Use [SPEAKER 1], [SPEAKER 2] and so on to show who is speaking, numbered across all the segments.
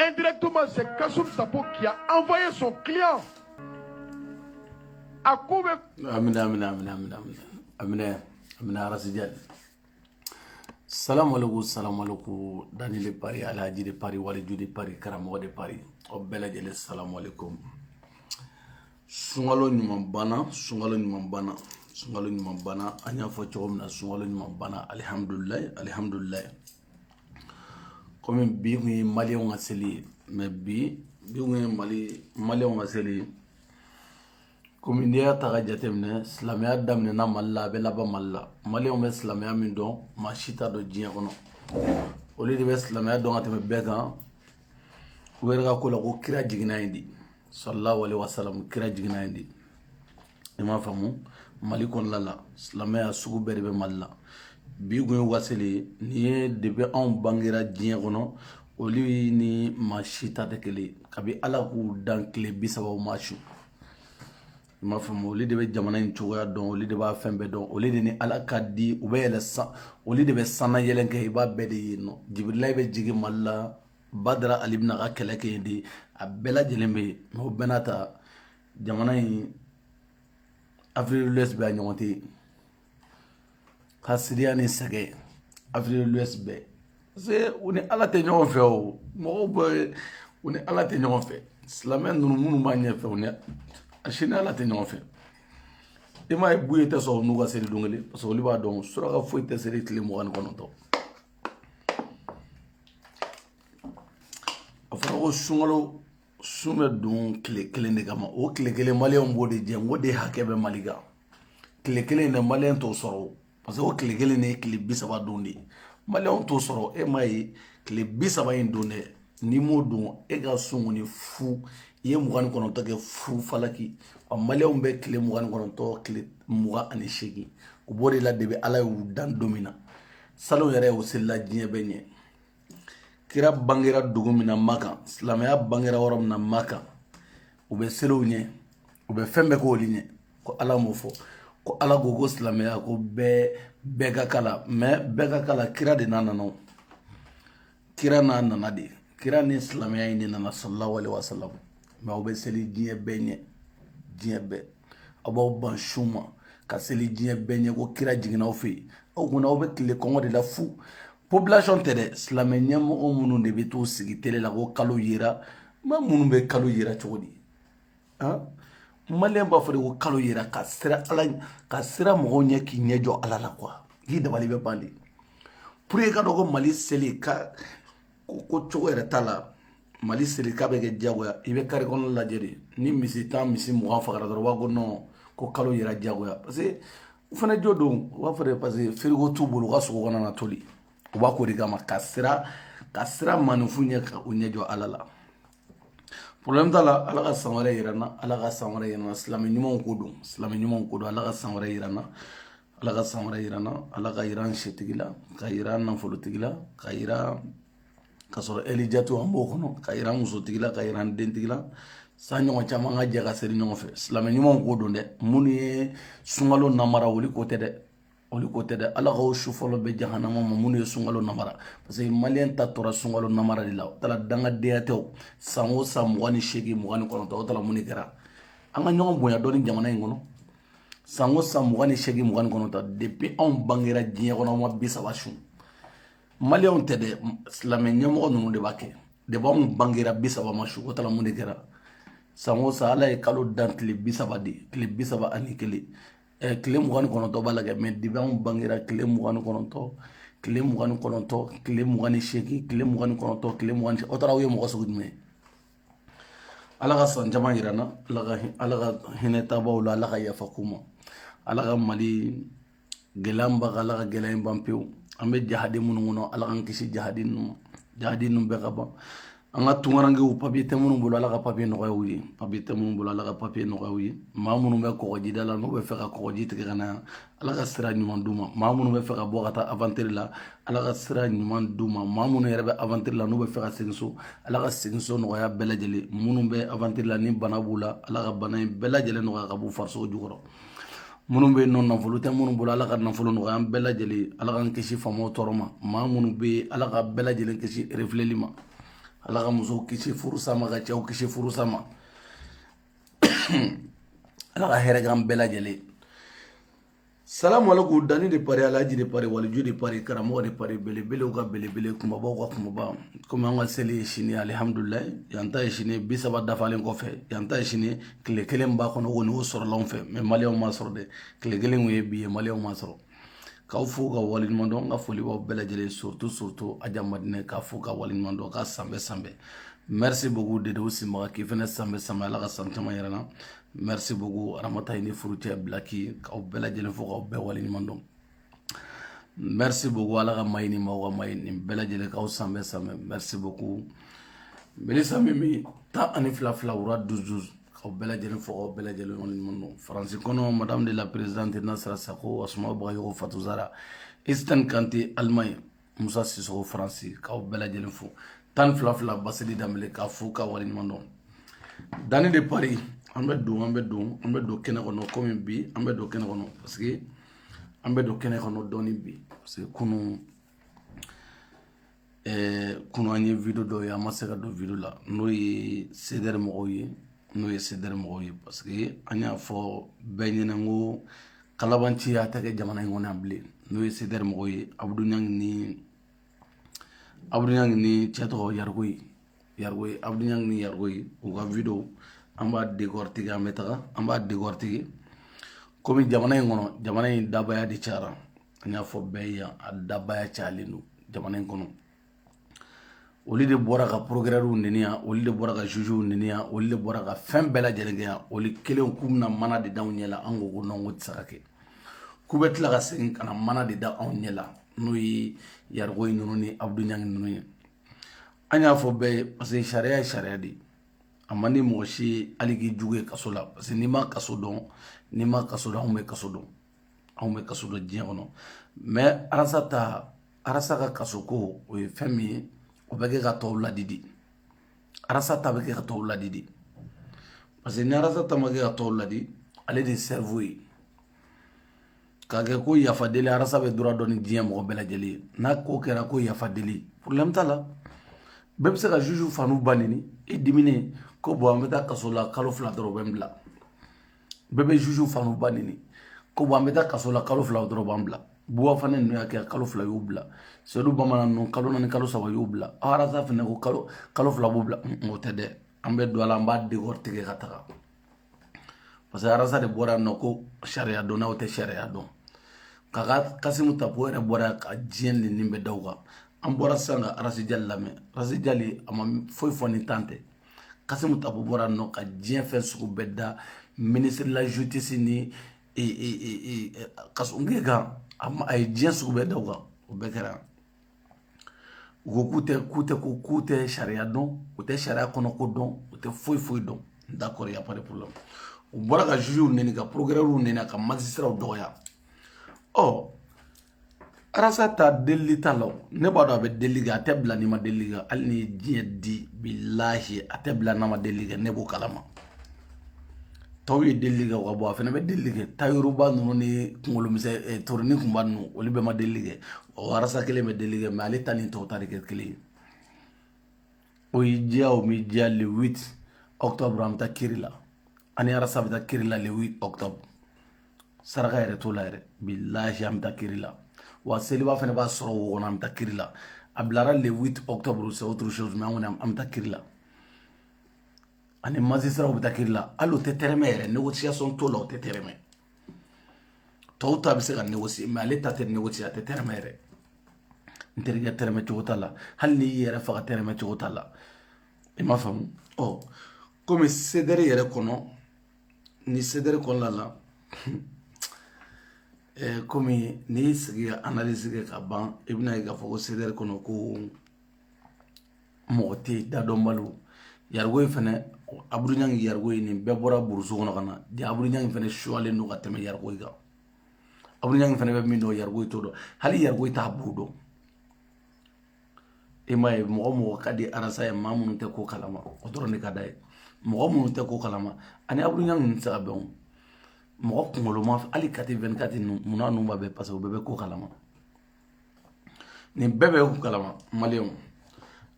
[SPEAKER 1] Indirectement, c'est Kassoum Sapo qui a envoyé son client à Koube.
[SPEAKER 2] Amina Rasidjal. Salam alaikum, Dani de Paris, Alhaji de Paris, Walidou de Paris, Karamo de Paris. Obelajele salam alaikum. Sungalo nyuman bana, anya fo chogomna sungalo nyuman bana, alhamdulillah. Comme bi ngi mali on aseli, mais bi ngi mali on aseli. Comme ndiya taga jatemne islamia damne na malla be laba malla mali on be islamia min don ma shita do jiya kono oli de be islamia don ateme began werga ko la ko kira jigina indi sallallahu alaihi wasallam kira jigina indi ima famu mali kon lala islamia sugu be malla bi gun waseli ni de be on bangira jiya kono oli ni ma shita de kele kabi ala ku dan kle bisaba mashu ma famu oli de be jamana in cogoya don oli de ba fembe don oli de ni ala kadi u be yele sa oli de be sana yelen ke iba be de yino jibril be jigi malla badra ali ibn ka kele ke di abela jelembe mo benata jamana in afrique de l'ouest be anyonte khasiria ni sage afrique de l'ouest be c'est uni ala te ñon fe o mo be uni ala te ñon fe islamen nunu munu ma ñe fe uni Achine ala te ñon fe ima buye te so nuga seri dungeli parce que liba don suraka foi te seri tili mo kan kono to afara ko sungalo sume dun kile ne kama o kile mali on bode je ngode hakebe maliga kile ne mali to soro parce que o kile ne kile bisaba dundi mali on to soro e mai kile bisaba indone ni modun e ga sunguni fu ye mugan kono to ke fu falaki o malion be kile mugan kono to kile muga ani shegi ko bodi la debe ala yu dan domina salo yare o sella jiye benye kira bangira dugumina maka islamaya bangira worom na maka o be selo nye o be fembe ko linye ko ala mo fo ko ala gogo islamaya ko be bega kala me bega kala kira de nanano kira na nanadi kira ni islamaya ni nana sallallahu alaihi wasallam ma o be seli jiye benye jiye be abo ban shuma ka seli jiye benye ko kira jigina o fe o kuna o be kile kongo de la fu population tede islamé nyam o munu de be to sigi tele la ko kalo yira ma munu be kalo yira chodi ha malen ba fo de ko kalo yira ka sira mo nya ki nyejo ala la quoi gi de bali be bandi pour e ka do ko mali seli ka ko chogo era tala mali seli ka be ge jagoya ibe kare kon la jeri ni misi mo afara do wa go no ko kalo yira jagoya parce que fana jodo wa fere parce que frigo tubulu ga so ko na toli wa ko riga ma kasira manufunya ka unyejo alala problème dala ala ka samare irana islami nyumon kudu ala ka samare irana ala ka iran shetigila ka iran na folotigila ka iran kasoro elijatu ambo kono ka iran musotigila ka iran dentigila sanyo chama nga jaga seri nyonfe islami nyumon kudu de muni sungalo namara woli kote de ala ko shufolo be jahannama munu sungalo namara parce que malien ta tora sungalo namara dila tala danga deato sango samwani shegi mwani kono to tala muni kera anga nyong boya doni jamana ngono sango samwani shegi mwani kono to depuis on bangira dinya kono ma bisa washu malien tede islamé nyamo nunu de baké de bon bangira bisa ba mashu ko tala muni kera sango sa ala e kalo dantli bisa ba di clip bisa ba anikeli kile mugan konoto balaga mais dibam bangira kile mugan konoto kile mugan sheki kile mugan konoto kile mugan otara wi mo so gudme ala ga san jama irana ala ga hineta bawla ala ga yafakuma ala ga mali gelamba ala ga gelaim bampiu ambe jahadi mununo ala ga kisi jahadin be gaba anga tungarange u papier temunu bolo ala ka papier no gawi papier temunu bolo ala ka papier no gawi mamunu be ko jida la no be feka ko jiti kana ala ka sira nyuman duma mamunu be feka bokata aventure la ala ka sira nyuman duma mamunu yerbe aventure la no be feka senso ala ka senso no ya belajeli munu be aventure la ni banabula ala ka banay belajeli no ka bu farso jugoro munu be non nafolo temunu bolo ala ka nafolo no ya belajeli ala ka kisi famo toroma mamunu be ala ka belajeli kisi reflelima ala ka muso kisi furu sama ka cɛw kisi furu sama ala ka hɛrɛ k'an bɛɛ lajɛlen salamu alaikum dani de pare alaji de pare waliju de pare karamɔgɔ de pare belebelew ka belebele kumabaw ka kumaba komi an ka seli ye sini alihamdulilayi yan ta ye sini 30 dafalen kɔfɛ yan ta ye sini tile kelen b'a kɔnɔ ko n'o sɔrɔla anw fɛ mais maliyɛnw ma sɔrɔ dɛ tile kelen kun ye bi ye maliyɛnw ma sɔrɔ k'aw fo ka waleɲuman dɔn ka foli b'aw bɛɛ lajɛlen surtout Adja Madinɛ k'a fo ka waleɲuman dɔn ka sanbɛ merci beaucoup Dedewu Sinbaga k'i fɛnɛ sanbɛ ala ka san caman yɛrɛ na merci beaucoup Aramata i ni furucɛ Blaki k'aw bɛɛ lajɛlen fo k'aw bɛɛ waleɲuman dɔn merci beaucoup ala ka mayi ni maaw ka mayi nin bɛɛ lajɛlen k'aw sanbɛ merci beaucoup Melissa Mimi 12 wura 12 k'aw bɛɛ lajɛlen fo k'aw bɛɛ lajɛlen waleɲuman dɔn Faransi kɔnɔ madame de la présidente Nasra Sako Asuma Bagayogo Fatou Zara Eastern Kanté Allemagne Musa Sissoko Faransi k'aw bɛɛ lajɛlen fo 12 Basili Dambele k'a fo ka waleɲuman dɔn Dani de Paris an bɛ don kɛnɛ kɔnɔ komi bi an bɛ don kɛnɛ kɔnɔ parce que an bɛ don kɛnɛ kɔnɔ dɔɔni bi parce que kunu an ye video dɔw ye an ma se ka don video la n'o ye CDR mɔgɔw ye parce que an y'a fɔ bɛɛ ɲɛna n ko kalabanci a tɛ kɛ jamana in kɔnɔ yan bilen n'o ye CDR mɔgɔw ye Abudu Ɲangi ni cɛ tɔgɔ Yargoyi Abudu Ɲangi ni Yargoyi u ka video an b'a décortiquer an b'a décortiquer komi jamana in kɔnɔ jamana in dabaya de cayara an y'a fɔ bɛɛ ye a dabaya cayalen don jamana in kɔnɔ olu de bɔra ka procureur neni yan olu de bɔra ka juge neni yan olu de bɔra ka fɛn bɛɛ lajɛlen kɛ yan olu kelen k'u bɛna mana de d'anw ɲɛ la an ko non ko tɛ se ka kɛ k'u bɛ tila ka segin ka na mana de da anw ɲɛ la n'o ye Yargoyi ninnu ni Abudu Ɲangi ninnu ye an y'a fɔ bɛɛ ye parce que sariya ye sariya de a man di mɔgɔ si hali k'i jugu ye kaso la parce que n'i ma kaso dɔn anw bɛ kaso dɔn diɲɛ kɔnɔ mais Arasa ka kaso ko o ye fɛn min ye o bɛ kɛ ka tɔw ladidi Arasa ta bɛ kɛ ka tɔw ladidi parce que ni Arasa ta ma kɛ ka tɔw ladi ale de cerveau ye k'a kɛ ko yafa deli Arasa bɛ droit dɔn ni diɲɛ mɔgɔ bɛɛ lajɛlen ye n'a ko kɛra ko yafa deli problème t'a la bɛɛ bɛ se ka juge fanu ba nini e diminen ko bon an bɛ taa kaso la kalo 2 dɔrɔn bɛ n bila bɛɛ bɛ juge fanu ba nini ko bon an bɛ taa kaso la kalo 2 dɔrɔn b'an bila Buwa fana ninnu y'a kɛ kalo 2 y'u bila Seydou Bamanan ninnu kalo 4 kalo 3 y'u bila Arasa fana ko kalo 2 b'u bila o tɛ dɛ an bɛ don a la an b'a décortiquer ka taga parce que Arasa de bɔra yan nɔ ko sariya dɔn n'aw tɛ sariya dɔn k'a Kasimu Tapo yɛrɛ bɔra ka diɲɛ nɛni bɛ da o kan an bɔra sisan ka Arasi Jali lamɛn Arasi Jali a ma foyi fɔ ni tan tɛ Kasimu Tapo bɔra yan nɔ ka diɲɛ fɛn sugu bɛɛ da ministre de la justice ni Kasumge kan a ye diɲɛ sugu bɛɛ da o kan o bɛɛ kɛra u ko k'u tɛ sariya dɔn u tɛ sariya kɔnɔ ko dɔn u tɛ foyi dɔn d'accord y a pas de problème u bɔra ka jugew neni ka procureur neni ka magistrats dɔgɔya Arasa ta delili t'a la ne b'a dɔn a bɛ delili kɛ a tɛ bila n'i ma delili kɛ hali ni ye diɲɛ di bilahi a tɛ bila n'a ma delili kɛ ne b'o kalama tɔw ye delili kɛ o ka bɔ a fana bɛ delili kɛ tayoruba ninnu ni kunkolomisɛn toroni kunba ninnu olu bɛɛ ma delili kɛ Arasa kelen bɛ delili kɛ mais ale ta ni tɔw ta de kɛ kelen ye o y'i diya o m'i diya le 8 octobre an bɛ taa kiri la ani Arasa bɛ taa kiri la le 8 octobre saraka yɛrɛ t'o la yɛrɛ bilahi an bɛ taa kiri la wa seliba fana b'a sɔrɔ o kɔnɔ an bɛ taa kiri la a bilara le 8 octobre c'est autre chose mais an bɛ taa kiri la ani magistrats bɛ taa kiri la hali o tɛ tɛrɛmɛ yɛrɛ négociation t'o la o tɛ tɛrɛmɛ tɔw ta bɛ se ka négocier mais ale ta tɛ négocier a tɛ tɛrɛmɛ yɛrɛ n terikɛ tɛrɛmɛ cogo t'a la hali n'i y'i yɛrɛ faga tɛrɛmɛ cogo t'a la i m'a faamu komi CDR yɛrɛ kɔnɔ ni CDR kɔnɔna la komi n'i y'i sigi ka analyse kɛ ka ban i bɛna ye k'a fɔ ko CDR kɔnɔ ko mɔgɔ tɛ yen dadɔnbaliw Yargoyi fana Abudu Ɲangi Yargoyi nin bɛɛ bɔra burusu kɔnɔ ka na de Abudu Ɲangi fana suwalen don ka tɛmɛ Yargoyi kan Abudu Ɲangi fana bɛ min dɔn Yargoyi t'o dɔn hali Yargoyi t'a bu dɔn i m'a ye mɔgɔ ka di Arasa ye maa minnu tɛ ko kalama o dɔrɔn de ka d'a ye mɔgɔ minnu tɛ ko kalama ani Abudu Ɲangi ninnu tɛ se ka bɛn o mɔgɔ kunkolo ma hali kati 24 ninnu munna ninnu b'a bɛɛ parce que o bɛɛ bɛ ko kalama nin bɛɛ bɛ ko kalama maliyɛnw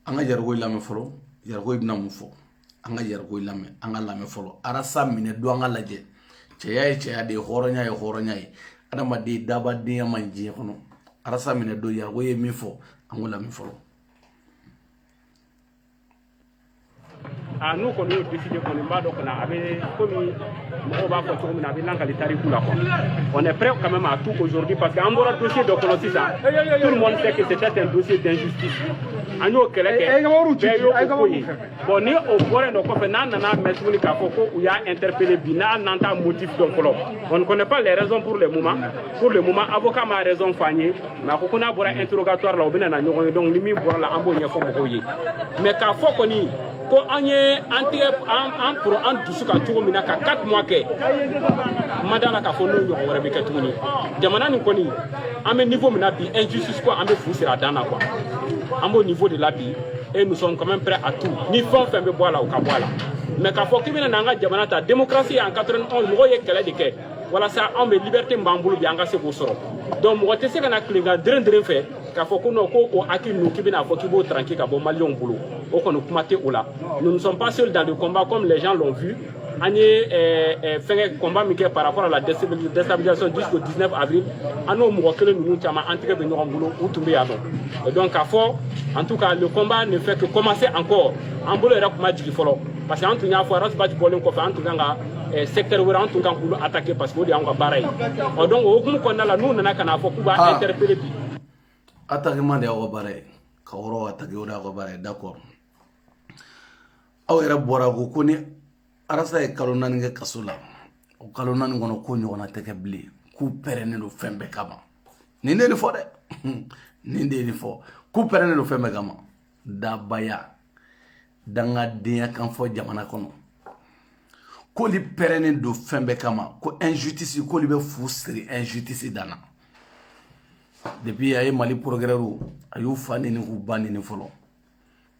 [SPEAKER 2] anga yargo ilame folo yargo ibna mufo anga yargo ilame anga lame folo arasa mine do anga laje cheya de horonya ye adama de daba de manje kono arasa mine do yargo ye mifo anga lame folo
[SPEAKER 3] nous qu'on a décidé qu'on est pas donc on avait commis on va faire on avait l'enquête tarifu là quoi. On est prêt quand même à tout aujourd'hui parce qu'en bord dossier de colonne ça tout le monde sait que c'était un dossier d'injustice. Anyo keleke bon ni au bord donc on fait nana mettre ni kafoko où il y a interpellé bina nanta motif donc on ne connaît pas les raisons pour le moment avocat m'a raison fagné mais ko na bora interrogatoire là obina na nyoko donc limi bora la ambo nyefo mokoyi mais kafoko ni ko anye en pour en dusu ka tugo mina ka 4 mois ke madana ka fono yo wara be ka tuguni jamana ni koni ame niveau mina bi injustice ko ame fusira dana quoi au niveau de la vie et nous sommes quand même prêts à tout ni fond fait be boala ou ka boala mais ka fo kimina nanga jamana ta démocratie en 91 mo ye kala de ke voilà ça on me liberté mbambulu bi anga se ko soro donc mo te se kana klinga dren fait ka fo ko no ko o aki no kibina fo kibo tranquille ka bo malion boulot o ko no kumate ola nous ne sommes pas seuls dans le combat comme les gens l'ont vu Agné fait un combat par rapport à la déstabilisation jusqu'au 19 avril. Nous nous entré de nos boulot ou tomber à nous. Et donc, en tout cas, le combat ne fait que commencer encore. En boulot, il y a parce qu'en tout cas, il faut en tout cas, secteur où en tout cas, attaquer parce qu'il y a un pareil. Donc, au bout qu'on a là, nous, on a qu'à interpeller.
[SPEAKER 2] Attaquement de Awabaray, Kaoro attaqué au Awabaray, d'accord. Awera Borago Kone. Arasa e kalo nani ke kasola o kalo nani ngono ko nyona teke bli ku perene no fembe kama ninde ni fo de ninde ni fo ku perene no fembe kama da baya danga dia kan fo jamana kono ko li perene do fembe kama ko injustice ko li be fusiri injustice dana depuis ay mali progreru ayu fani ni ku bani ni folo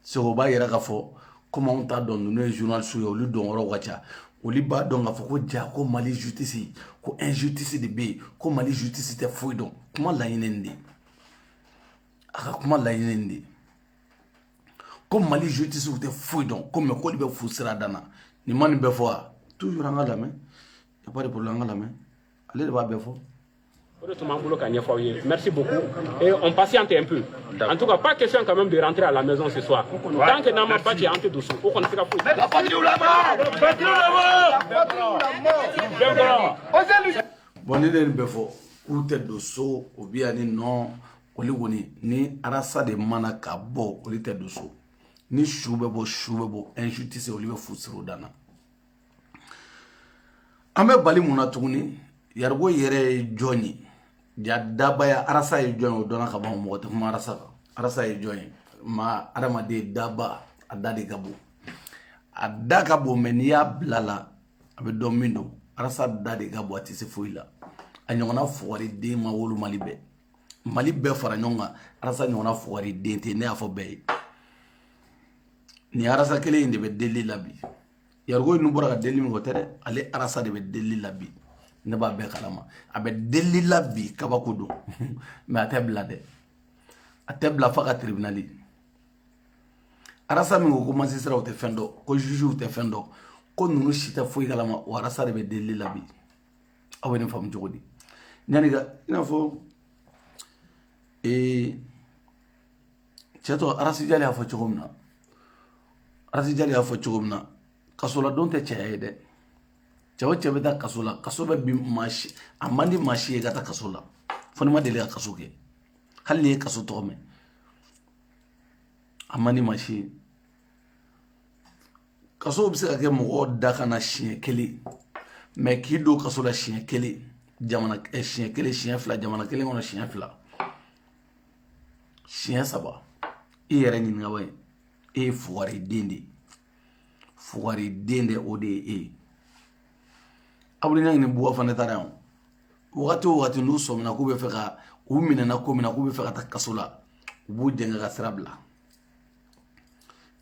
[SPEAKER 2] so ba yera ka fo comment on t'a donné le journal sur le don wacha oli ba don ga foko ja ko mali justice ko injustice de be ko mali justice te foi don comment la yinende aka comment la yinende ko mali justice te foi don comme ko libe fusira dana ni man be fo toujours anga la main y a pas de problème anga la main allez le ba be fo.
[SPEAKER 3] Merci beaucoup. Et on patiente un peu. En tout cas, pas question quand même de rentrer à la maison ce soir. Tant que n'a pas de hanté douce, on ne sait pas.
[SPEAKER 2] Bon, il est un fort. Ou t'es douce, ou bien non, ou ni arasa de mana kabo, ou t'es douce. Ni choubebo, injustice, ou lieu foussero dana. Ame bali munatouni, yargo yere Johnny. Ja dabaya arasa ye join dona ka ban mo ma arasa ye join ma adama de daba adade gabo adaka bo menia blala abe domindo arasa dade gabo atise foila anyona fori de ma wolu malibe fara nyonga arasa nyona fori de te ne afo be ni arasa kele inde be deli labi yargo nu bora deli mi gotere ale arasa de be deli labi ne ba be kalama abe delila bi kabakudo mais atebla de atebla faka tribunali arasa mi ko magistrat o te fendo ko juge o te fendo ko nunu shita foi kalama o arasa de be delila bi awene fam jogodi nyani ga ina fo chato arasi jali afo chogomna arasi jali afo chogomna kasola donte chaede chawo chebe da kasola kasoba bi mashi amandi mashi ga ta kasola foni ma dele kasuke halli kaso to me amandi mashi kaso bi se ka ke mo da kana chien kele mais ki do kasola chien kele jamana chien kele chien fla jamana kele ngono chien fla chien saba yere ni ngawe fuwari dende ode abuli nang ni buwa fane tarayon wakati nu somna kube feka umina na komina kube feka ta kasola ubu jenga ga sirabla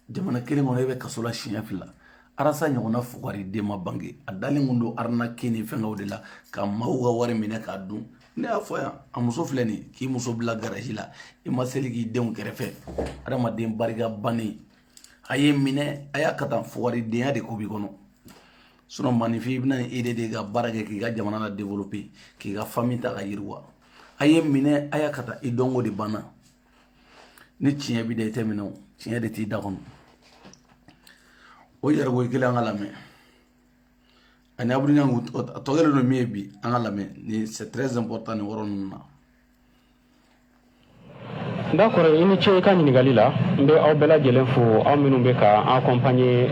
[SPEAKER 2] jamana kele ngono be kasola shinya fila arasa nyona fuwari de ma bangi adali ngundo arna kini fenga odela ka mawga wari mine ka dun ne y'a fɔ yan a muso filɛ nin k'i muso bila garage la i ma seli k'i denw kɛrɛfɛ adamaden barika bannen a ye minɛ a y'a ka taa fugaridenya de ko b'i kɔnɔ sinon maninfin i bɛna ni e de ka baara kɛ k'i ka jamana la développer k'i ka famille ta ka yiriwa a ye minɛ a y'a ka taa i dɔnko de banna ni tiɲɛ b'i da i tɛ minɛ o tiɲɛ de t'i da kɔnɔ o yɛrɛ ko kelen an ka lamɛn ani aburuɲangu tɔgɔlen don min ye bi an ka lamɛn ni c'est très important ni yɔrɔ ninnu na.
[SPEAKER 3] D'accord, i ni ce i ka ɲininkali la n bɛ aw bɛɛ lajɛlen fo aw minnu bɛ ka accompagner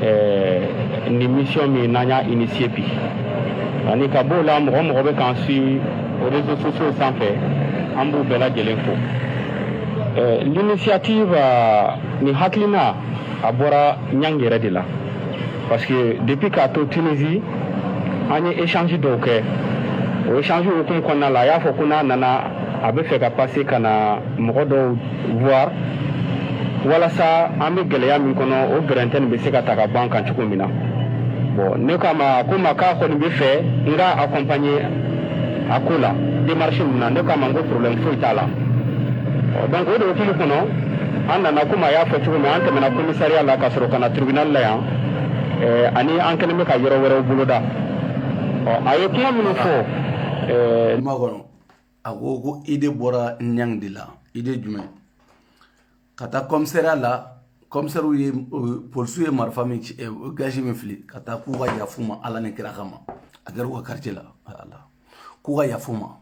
[SPEAKER 3] ni mission min n'an y'a initier bi ani ka b'o la mɔgɔ mɔgɔ bɛ k'an suivre aux réseaux sociaux sanfɛ an b'u bɛɛ lajɛlen fo. L'initiative ni hakilina a bɔra Ɲang yɛrɛ de la parce que depuis k'a to Tunisie an ye échange dɔw kɛ o échange hukumu kɔnɔna la a y'a fɔ ko n'a nana a bɛ fɛ ka passer ka na mɔgɔ dɔw voir walasa an bɛ gɛlɛya min kɔnɔ o gɛrɛntɛ bɛ se ka ta ka ban kan cogo min na bon ne k'a ma ko ma k'a kɔni bɛ fɛ n ka accompagner a ko la démarche ninnu na ne k'a ma n ko problème foyi t'a la donc o de hukumu kɔnɔ an nana komi a y'a fɔ cogo min an tɛmɛna commissariat la ka sɔrɔ ka na tribunal la yan ani an kɛlen bɛ ka yɔrɔ wɛrɛw boloda a ye kuma minnu fɔ
[SPEAKER 2] kuma kɔnɔ a ko ide bɔra Ɲang de la ide jumɛn ka taa commissariat la commissaire ye policiers ye marifa min gage min fili ka taa k'u ka yafu ma Ala ni kira kama a kɛra u ka quartier la ala k'u ka yafu ma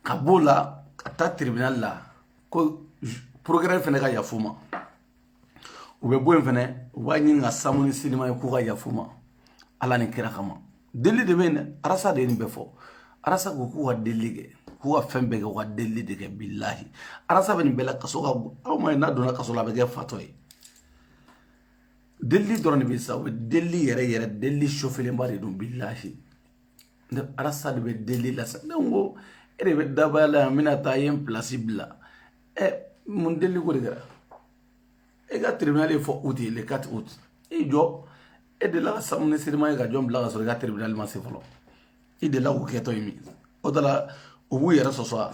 [SPEAKER 2] ka b'o la ka taa tribunal la ko procureur fɛnɛ ka yafu ma u bɛ bɔ yen fɛnɛ u b'a ɲini ka Samu ni Selima ye k'u ka yafu ma Ala ni kira kama deli de bɛ yen dɛ Arasa de ye nin bɛɛ fɔ Arasa ko k'u ka deli kɛ k'u ka fɛn bɛɛ kɛ u ka deli de kɛ bilahi Arasa bɛ nin bɛɛ la kaso ka bon aw ma ye n'a donna kaso la a bɛ kɛ fatɔ ye deli dɔrɔn de bɛ sa o bɛ deli yɛrɛ yɛrɛ deli chauffelenba de don bilahi Arasa de bɛ deli la sa ne ko e de bɛ dabaya la yan n bɛna taa ye n place bila mun deli ko de kɛra e ka tribunal ye fɔ août le 4 août i jɔ e de la ka Samu ni Selima ye ka jɔn bila ka sɔrɔ i ka tribunal ma se fɔlɔ i de la k'o kɛtɔ ye min o de la u b'u yɛrɛ sɔsɔ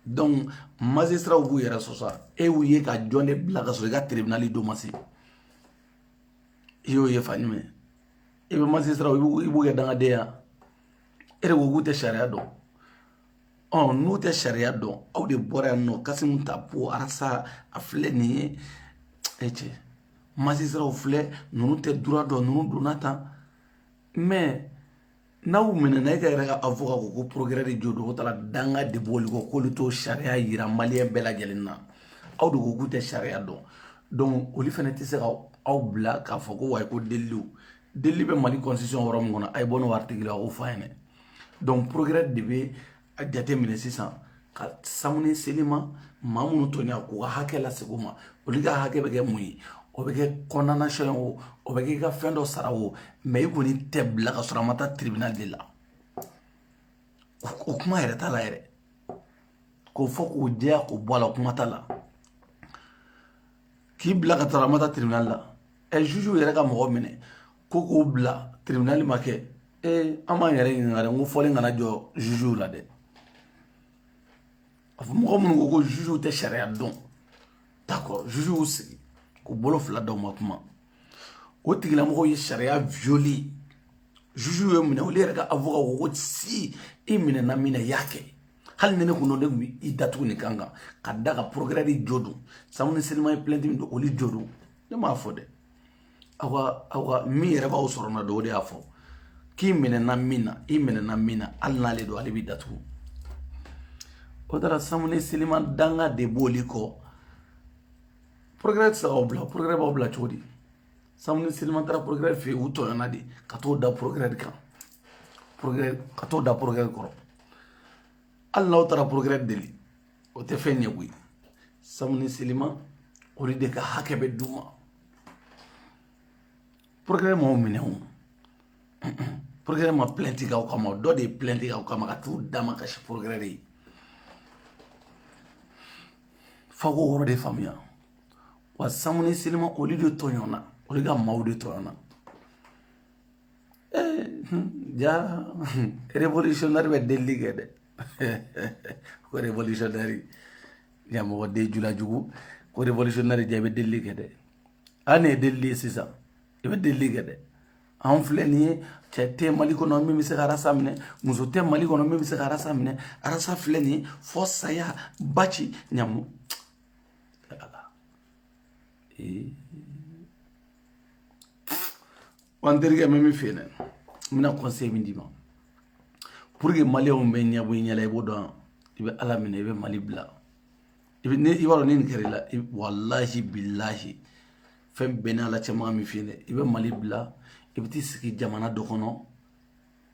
[SPEAKER 2] donc magistrat b'u yɛrɛ sɔsɔ e y'u ye ka jɔn de bila ka sɔrɔ i ka tribunal don ma se i y'o ye fa ɲuman i bɛ magistrat i b'u kɛ dangadenya e de ko k'u tɛ sariya dɔn n'u tɛ sariya dɔn aw de bɔra yan nɔ Kasimu Tapo Arasa a filɛ nin ye e cɛ magistrat filɛ ninnu tɛ droit dɔn ninnu donna tan mais n'aw minɛna e ka yɛrɛ ka avocat ko ko procureur de jo don ko taara danga de bɔli kɔ k'olu t'o sariya yira maliyɛn bɛɛ lajɛlen na aw de ko k'u tɛ sariya dɔn donc olu fɛnɛ tɛ se ka aw bila k'a fɔ ko wayi ko deli bɛ Mali constitution yɔrɔ min kɔnɔ a ye bɔ n'o article a k'o f'a ɲɛna donc procureur de bɛ a jateminɛ sisan ka Samu ni Selima maa minnu tɔɲɔna k'u ka hakɛ lasegin u ma olu ka hakɛ bɛ kɛ mun ye o bɛ kɛ condamnation o o bɛ kɛ i ka fɛn dɔ sara o mais i kɔni tɛ bila ka sɔrɔ a ma taa tribunal de la o kuma yɛrɛ t'a la yɛrɛ k'o fɔ k'o jɛya k'o bɔ a la o kuma t'a la k'i bila ka taa a ma taa tribunal la juge yɛrɛ ka mɔgɔ minɛ ko k'o bila tribunal ma kɛ an b'an yɛrɛ ɲininka dɛ n ko fɔlen kana jɔ juge la dɛ a fɔ mɔgɔ minnu ko ko juge tɛ sariya dɔn d'accord juge y'u sigi k'u bolo fila d'aw ma kuma o tigilamɔgɔw ye sariya violer juge ye minɛ olu yɛrɛ ka avocat ko si i minɛna min na i y'a kɛ hali ni ne kun don ne kun bɛ i datugu nin kan ka da ka procureur jo don Samu ni Selima ye plainte min don olu jo don ne m'a fɔ dɛ aw ka min yɛrɛ b'aw sɔrɔ na don o de y'a fɔ k'i minɛna min na i minɛna min na hali n'ale don ale b'i datugu o dara Samu ni Selima danga de b'oli kɔ procureur tɛ se k'aw bila procureur b'aw bila cogo di Samu ni Selima taara procureur fɛ yen u tɔɲɔna de ka t'o da procureur kan ka t'o da procureur kɔrɔ hali n'aw taara procureur deli o tɛ fɛn ɲɛ koyi Samu ni Selima olu de ka hakɛ bɛ d'u ma procureur m'aw minɛ o procureur ma plainte k'aw kama dɔ de ye plainte k'aw kama ka t'u da ma kasi procureur ye f'aw k'o yɔrɔ de faamuya wa Samu ni Selima olu de tɔɲɔna olu ka maaw de tɔɲɔna ja révolutionnaire bɛ deli kɛ dɛ ko révolutionnaire ya mo de jula jugu ko révolutionnaire je be delli ke de ane delli sisa e be delli ke de an fleni te mali kono mi se garasa mine muso te mali kono mi se garasa mine arasa fleni fo saya bachi nyamu wanderga memi fene mina conseil min dima pour que mali on be nyabo nyala ibo do ibe ala mine ibe mali bla ibe ne iwaro ni nkerela wallahi billahi fem benala chama mi fene ibe mali bla ibe tisiki jamana do kono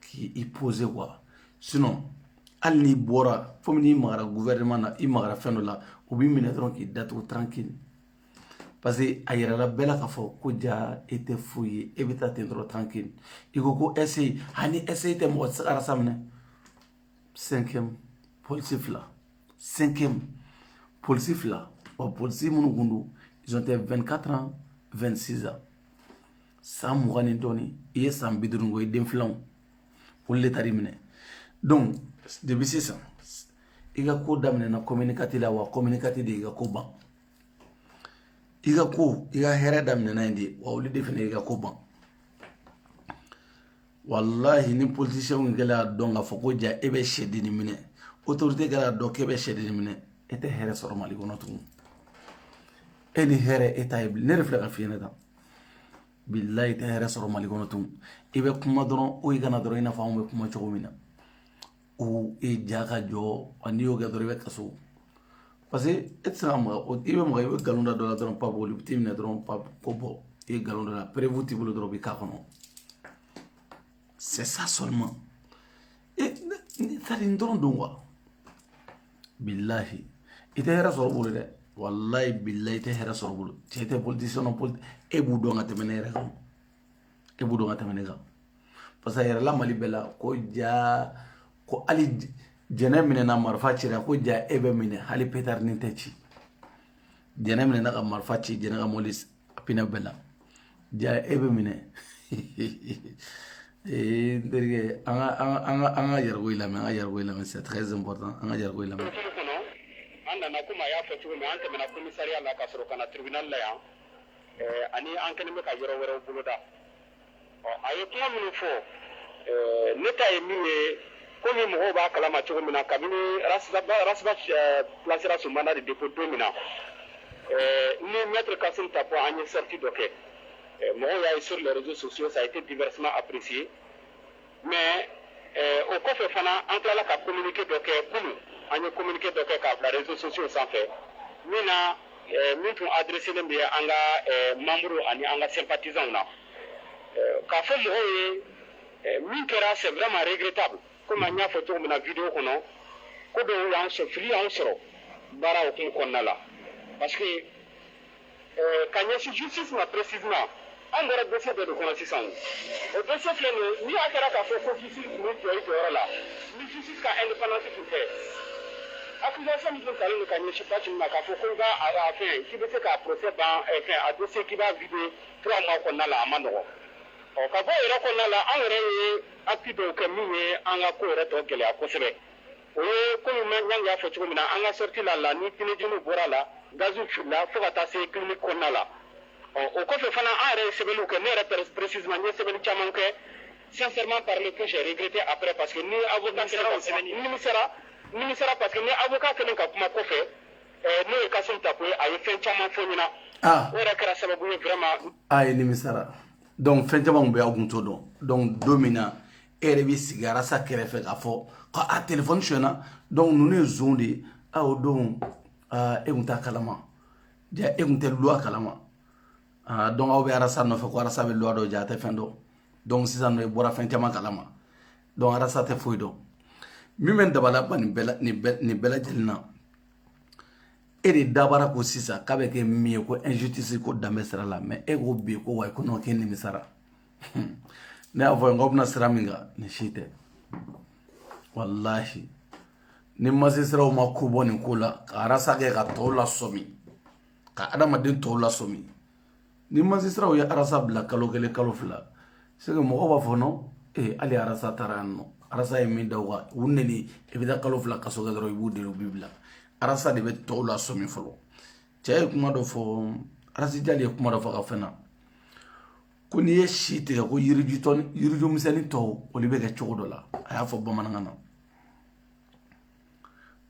[SPEAKER 2] ki i poser quoi sinon al ni bora fo ni mara gouvernement na i mara fenola ubi mine tron ki datu tranquille parce que ayera la bela ka fo ko ja était fouillé et bita tendro tranquille iko ko essayer hani essayer te mo tsara samne 5e police là 5e police là o police mun gundu ils ont été 24 ans 26 ans sam mugani doni et sam bidrungo dem flan pour l'état rimine donc depuis 6 ans iga ko damne na communicateur la wa communicateur de iga ko ban iga ko iga here damne na ndi wa wuli define iga ko ban wallahi ni politicien ngela donga foko ja ebe shedini mine autorité gala do kebe shedini mine ete here soro mali gono tu eni here eta ibli ne reflexa fiene da billahi ete here soro mali gono tu ibe kuma doron o igana doron ina faamu be kuma chogomina o e jaga jo ani yoga doron be kaso parce que etsama o ibe mo ibe galunda do la doron pa boli timne doron pa ko bo e galunda la prévuti bolo doron bi ka kono. C'est ça seulement. Et ça n'indron d'oua. Billahi. Il était hera sur boule. Wallahi billahi était hera sur boule. Tu étais politicien en politique. Et boudon a terminé. Et boudon a terminé. Parce que la malibela, ko ja, ko ali jenemine na marfachira, ko ja ebe mine, hali petar nintechi. Jenemine na marfachi, jenega molis apina bela. Ja ebe mine. Et anga yargo ilame c'est très important anga yargo ilame
[SPEAKER 3] anda na kuma ya fatu me ante mena commissariat la kasro kana tribunal la ya ani ankene me ka yoro woro buluda o ayo kuma mun fo neta e miwe ko mi mo ba kala ma chugo mina kabini rasba placera sur mandat de dépôt domina ni maître Kassim Tapo ani sorti doké moi sur les réseaux sociaux ça a été diversement apprécié mais au coffre fana entre la ka communiquer donc comme on communiquer donc les réseaux sociaux sans fait mina nous pour adresser les bien anga membres ani anga sympathisants na ka fo mo min kera c'est vraiment regrettable comme on a photo na vidéo kono ko do yan se free en soro bara o kin konnala parce que quand il justice ma précisément angora dossier de reconnaissance au dossier flène ni akara ka fo justice ni to là ni justice ka indépendance pour faire accusation de kale ka ni chipa chima ka fo ko ga ara fin qui veut que procès ban fin a dossier qui va vider 3 mois qu'on a la amende o ka bo ira ko na la angere acte de que mi anga ko reto kele akosebe o ko mi nyanga fo chuma anga sorti la ni tinejinu borala gazu chula fo ka tase clinique ko na la au coffre fana a sebelu que ne précisément ne sebelu chaman que sincèrement parler que j'ai regretté après parce que ni avocat ni sera parce que ni avocat que nka kuma ko fe ne Kassim Tapo ay fen chaman fo nyina o rekra sababu vraiment
[SPEAKER 2] ay ni misara donc fen chaman be agunto donc domina erebi sigara sa kerefe ka fo ko a téléphone chena donc nous ne zonde a o don e unta kalama ja e unta loi kalama donc aw be arasa no fe ko arasa be loi do jate fendo donc si ça no e bora fen chama kalama donc arasa te foido mi men dabala ban ni bela jelna e de dabara ko sisa ka be ke mi ko injustice ko damesra la mais e go bi ko way ko no ken ni misara ne avo ngobna sraminga ni shite wallahi ni masisra o makubo ni kula ka arasa ke ka tola somi ka adama din tola somi ni masisra o ya arasa bla kalo kele kalo fla c'est que mo ba fono ali arasa tarano arasa ye min da wa u neni e bɛ taa kalo fila kaso kɛ dɔrɔn i b'u deli u b'i bila arasa de bɛ tɔw la sɔmi fɔlɔ cɛ ye kuma dɔ fɔ arasi jali ye kuma dɔ fɔ ka fɛn na ko n'i ye si tigɛ ko yiriju misɛnnin tɔw olu bɛ kɛ cogo dɔ la a y'a fɔ bamanankan na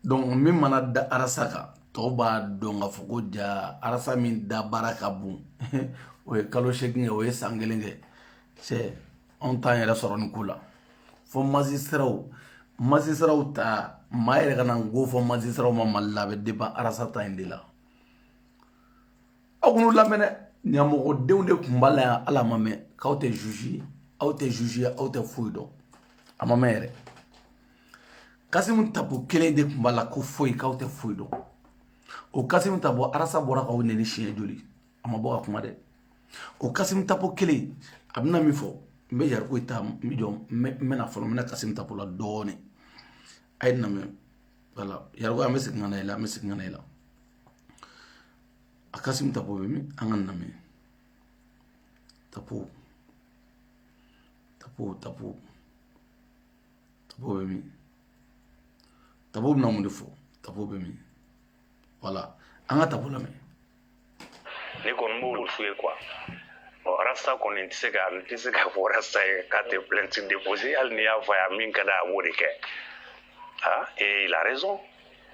[SPEAKER 2] donc min mana da arasa kan tɔw b'a dɔn k'a fɔ ko ja arasa min da baara ka bon o ye kalo 8 kɛ o ye san 1 kɛ cɛ anw t'an yɛrɛ sɔrɔ nin ko la fo magistrat ta maa yɛrɛ ka na n ko fɔ magistrat ma Mali la a bɛ dépend arasa ta in de la aw k'u lamɛn dɛ ɲamɔgɔdenw de tun b'a la yan ala ma mɛn k'aw tɛ juge aw tɛ juge aw tɛ foyi dɔn a ma mɛn yɛrɛ Kasimu Tapo kelen de tun b'a la ko foyi k'aw tɛ foyi dɔn o Kasimu Tapo arasa bɔra k'aw neni siɲɛ joli a ma bɔ ka kuma dɛ o Kasimu Tapo kelen a bɛna min fɔ n bɛ Yarigo ta n bɛna fɔlɔ n bɛna Kasimu Tapo la dɔɔnin a ye lamɛn voilà Yarigo an bɛ segin ka na i la an bɛ segin ka na i la a Kasimu Tapo bɛ min an ka lamɛn Tapo bɛ min Tapo bɛna mun de fɔ Tapo bɛ min voilà an ka Tapo lamɛn
[SPEAKER 4] ne kɔni b'o f'u ye quoi rasta kɔni tɛ se ka fɔ rasta ye k'a tɛ plainte déposer hali n'i y'a fɔ a ye min ka d'a ye a b'o de kɛ et il a raison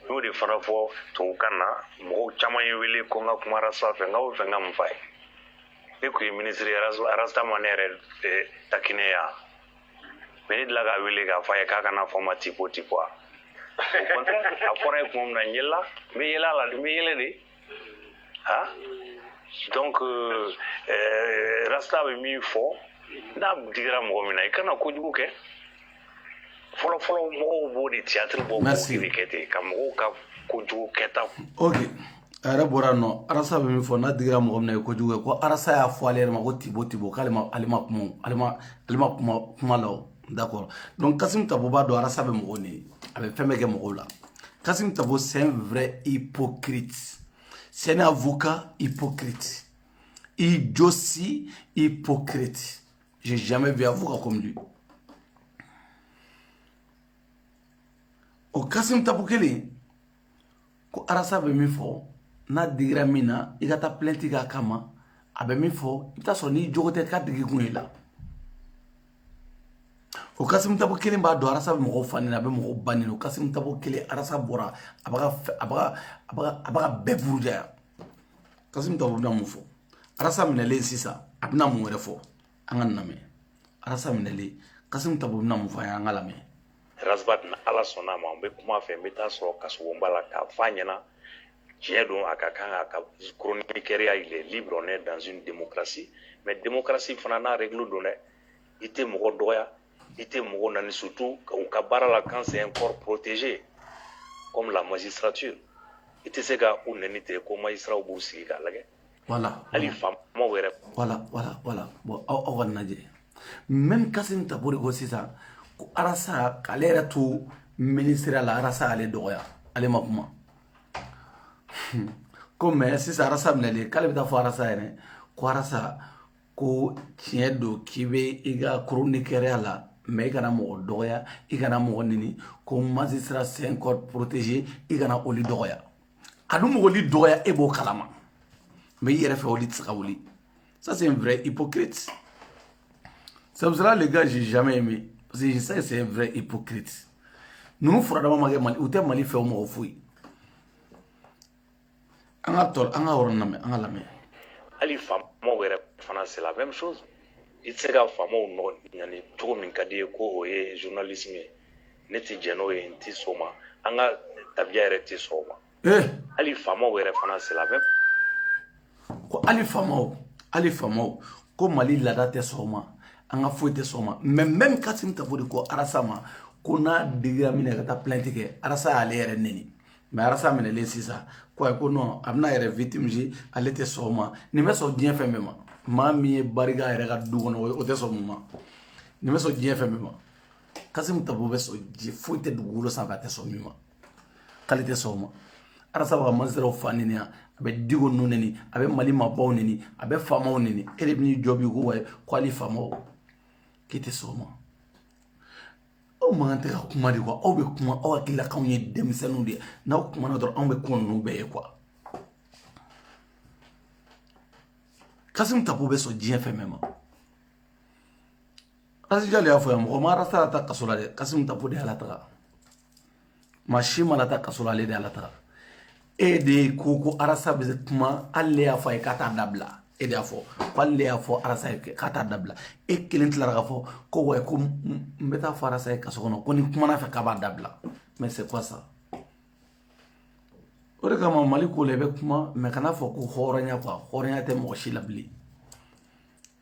[SPEAKER 4] n'o de fana fɔ tubabukan na mɔgɔw caman ye wele ko n ka kuma rasta fɛ n ka o fɛ n ka mun f'a ye ne kun ye ministre ye rasta ma ne yɛrɛ takinɛ yan mais ne dila k'a wele k'a fɔ a ye k'a kana fɔ n ma tipo a au contraire a fɔra ye kuma min na n yɛlɛla n bɛ yɛlɛ a la n bɛ yɛlɛ de donc rasta bɛ min fɔ n'a digira mɔgɔ min na i kana kojugu kɛ fɔlɔ mɔgɔw b'o de théâtre bɔ k'o de kɛ ten ka mɔgɔw ka kojugu kɛta
[SPEAKER 2] ok a yɛrɛ bɔra nɔ arasa bɛ min fɔ n'a digira mɔgɔ min na ye kojugu kɛ ko arasa y'a fɔ ale yɛrɛ ma ko tibo k'ale ma kuma la o d'accord donc Kasimu Tapo b'a dɔn arasa bɛ mɔgɔw ne a bɛ fɛn bɛɛ kɛ mɔgɔw la Kasimu Tapo c'est un vrai hypocrite c'est un avocat hypocrite aussi hypocrite j'ai jamais vu un avocat comme lui o Kasimu Tapo kelen ko arasa bɛ min fɔ n'a digira min na i ka taa plainte k'a kama a bɛ min fɔ i bɛ taa sɔrɔ n'i jogo tɛ k'a digi kun i la o Kasimu Tapo kelen b'a dɔn arasa bɛ mɔgɔw fa nin a bɛ mɔgɔw ba nin o Kasimu Tapo kelen arasa bɔra a b'a ka bɛɛ burujaya Kasimu Tapo bɛna mun fɔ arasa minɛlen sisan a bɛna mun wɛrɛ fɔ an ka lamɛn arasa minɛlen Kasimu Tapo bɛna mun fɔ an ye an ka lamɛn
[SPEAKER 4] Rasbat na ala sɔnna ma n bɛ kuma fɛ n bɛ taa sɔrɔ kasɔgɔba la k'a f'a ɲɛna tiɲɛ don a ka kan a ka chroniqueur il est libre on est dans une démocratie mais démocratie fana n'a règle don dɛ i tɛ mɔgɔ dɔgɔya i tɛ mɔgɔ nani surtout u ka baara la quand c'est un corps protégé comme la magistrature i tɛ se ka u nɛni ten ko magistrat b'u sigi k'a lajɛ
[SPEAKER 2] voilà
[SPEAKER 4] hali faamaw yɛrɛ
[SPEAKER 2] voilà bon aw ka lajɛ même Kasimu Tapo de ko sisan ko arasa k'ale yɛrɛ to ministère la arasa ale dɔgɔya ale ma kuma ko mais sisan arasa minɛlen k'ale bɛ taa fɔ arasa yɛrɛ ko arasa ko tiɲɛ don k'i bɛ i ka chroniqueur la mais i kana mɔgɔ dɔgɔya i kana mɔgɔ nini ko magistrat c'est un corps protégé i kana olu dɔgɔya a dun mɔgɔ li dɔgɔya e b'o kalama mais i yɛrɛ fɛ olu tɛ se ka wuli ça c'est un vrai hypocrite c'est pour cela les gars j'ai jamais aimé parce que je sais que c'est un vrai hypocrite ninnu furadama ma kɛ Mali u tɛ Mali fɛ o mɔgɔ foyi an ka yɔrɔ lamɛn an ka lamɛn
[SPEAKER 4] hali faamaw yɛrɛ fana c'est la même chose i tɛ se ka faamaw ɲani cogo min ka di ye ko o ye journalisme ye ne tɛ jɛn n'o ye n tɛ sɔn o ma an ka tabiya yɛrɛ tɛ sɔn o ma hali faamaw yɛrɛ fana c'est la même
[SPEAKER 2] ko hali faamaw ko Mali laada tɛ sɔn o ma an ka foyi tɛ sɔn o ma mais même Kasimu Tapo de ko arasa ma ko n'a digira min na ka taa plainte kɛ arasa y'ale yɛrɛ neni mais arasa minɛlen sisan ko ayi ko non a bɛna yɛrɛ victime ye ale tɛ sɔn o ma nin bɛ sɔn diɲɛ fɛn bɛɛ ma maa min ye barika yɛrɛ ka du kɔnɔ o tɛ sɔn mun ma nin bɛ sɔn diɲɛ fɛn bɛɛ ma Kasimu Tapo bɛ sɔn foyi tɛ dugukolo sanfɛ a tɛ sɔn min ma k'ale tɛ sɔn o ma arasa b'a ka magistrats fa neni a bɛ Diko ninnu neni a bɛ Mali maabaw neni a bɛ faamaw neni e de bɛ n'i jɔ bi ko hali faamaw k'i tɛ sɔn o ma aw man tɛ ka kuma de quoi aw bɛ kuma aw hakilila k'anw ye denmisɛnninw de ye n'aw kumana dɔrɔn anw bɛ kuma ninnu bɛɛ ye quoi Kassim Tapo bɛ sɔn diɲɛ fɛn bɛɛ ma Asijali y'a fɔ yan mɔgɔ ma Rasta ta kaso la dɛ Kassim Tapo de y'a lataga maa si ma lata kaso la ale de y'a lataga e de ko Rasta bɛ kuma hali ne y'a fɔ a ye k'a t'a dabila e de y'a fɔ ko hali ne y'a fɔ Rasta ye k'a t'a dabila e kelen tilara k'a fɔ ko wa ko n bɛ taa fɔ Rasta ye kaso kɔnɔ ko ni kumana fɛ k'a b'a dabila mais c'est quoi ça o de kama Mali ko la i bɛ kuma mais kana fɔ ko hɔrɔnya quoi hɔrɔnya tɛ mɔgɔ si la bilen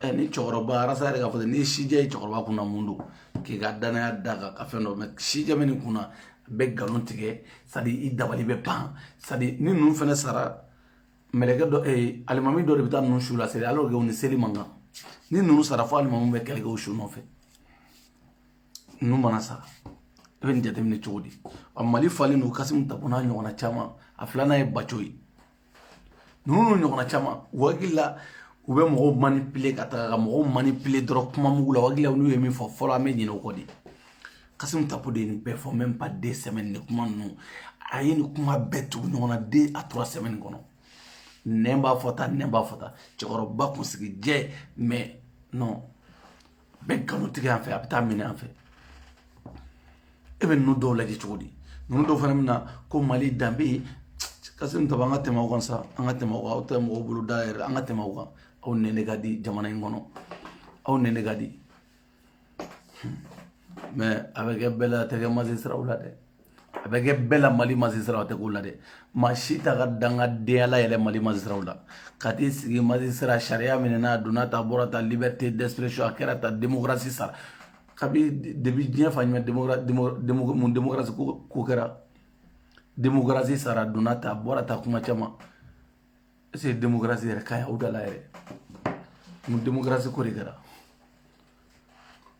[SPEAKER 2] ni cɛkɔrɔba Rasta yɛrɛ k'a fɔ ni sijɛ ye cɛkɔrɔba kunna mun don k'i ka danaya da kan ka fɛn dɔ mais sijɛ bɛ nin kunna bɛ nkalon tigɛ c'est à dire i dabali bɛ ban c'est à dire ni ninnu fɛnɛ sara mɛlɛkɛ dɔ alimami dɔ de bɛ taa ninnu su la seli alors que o ni seli man kan ni ninnu sara fo alimami bɛ kɛlɛ kɛ o su nɔfɛ ninnu mana sara i bɛ nin jateminɛ cogo di wa Mali falen don Kassim Tapo n'a ɲɔgɔnna caman a filanan ye Baco ye ninnu n'u ɲɔgɔnna caman u hakili la u bɛ mɔgɔw manipuler ka taga ka mɔgɔw manipuler dɔrɔn kuma mugu la u hakili la n'u ye min fɔ fɔlɔ an bɛ ɲinɛ o kɔ de Kassim Tapo de ye nin bɛɛ fɔ même pas 2 semaines ni kuma ninnu a ye nin kuma bɛɛ tugu ɲɔgɔn na 2 à 3 semaines kɔnɔ nɛn b'a fɔ tan nɛn b'a fɔ tan cɛkɔrɔba kunsigi jɛ mais non bɛɛ nkalontigɛ yan fɛ a bɛ taa minɛ an fɛ e bɛ ninnu dɔw lajɛ cogo di ninnu dɔw fana bɛ na ko Mali danbe Kassim Tapo an ka tɛmɛ aw kan sa an ka tɛmɛ aw kan aw tɛ mɔgɔw bolo da yɛrɛ an ka tɛmɛ aw kan aw nɛnɛ ka di jamana in kɔnɔ aw nɛnɛ ka di mais a bɛ kɛ bɛɛ la a tɛ kɛ magistrat la dɛ a bɛ kɛ bɛɛ la Mali magistrat tɛ k'o la dɛ maa si t'a ka dangadenya la yɛlɛ Mali magistrat la ka t'i sigi magistrat sariya minɛ n'a donna ta bɔra ta liberté d'expression a kɛra ta démocratie sara kabi depuis diɲɛ fa ɲuman démocratie ko kɛra démocratie sara donna ta bɔra ta kuma caman est-ce que démocratie yɛrɛ ka ɲi aw da la yɛrɛ mun démocratie ko de kɛra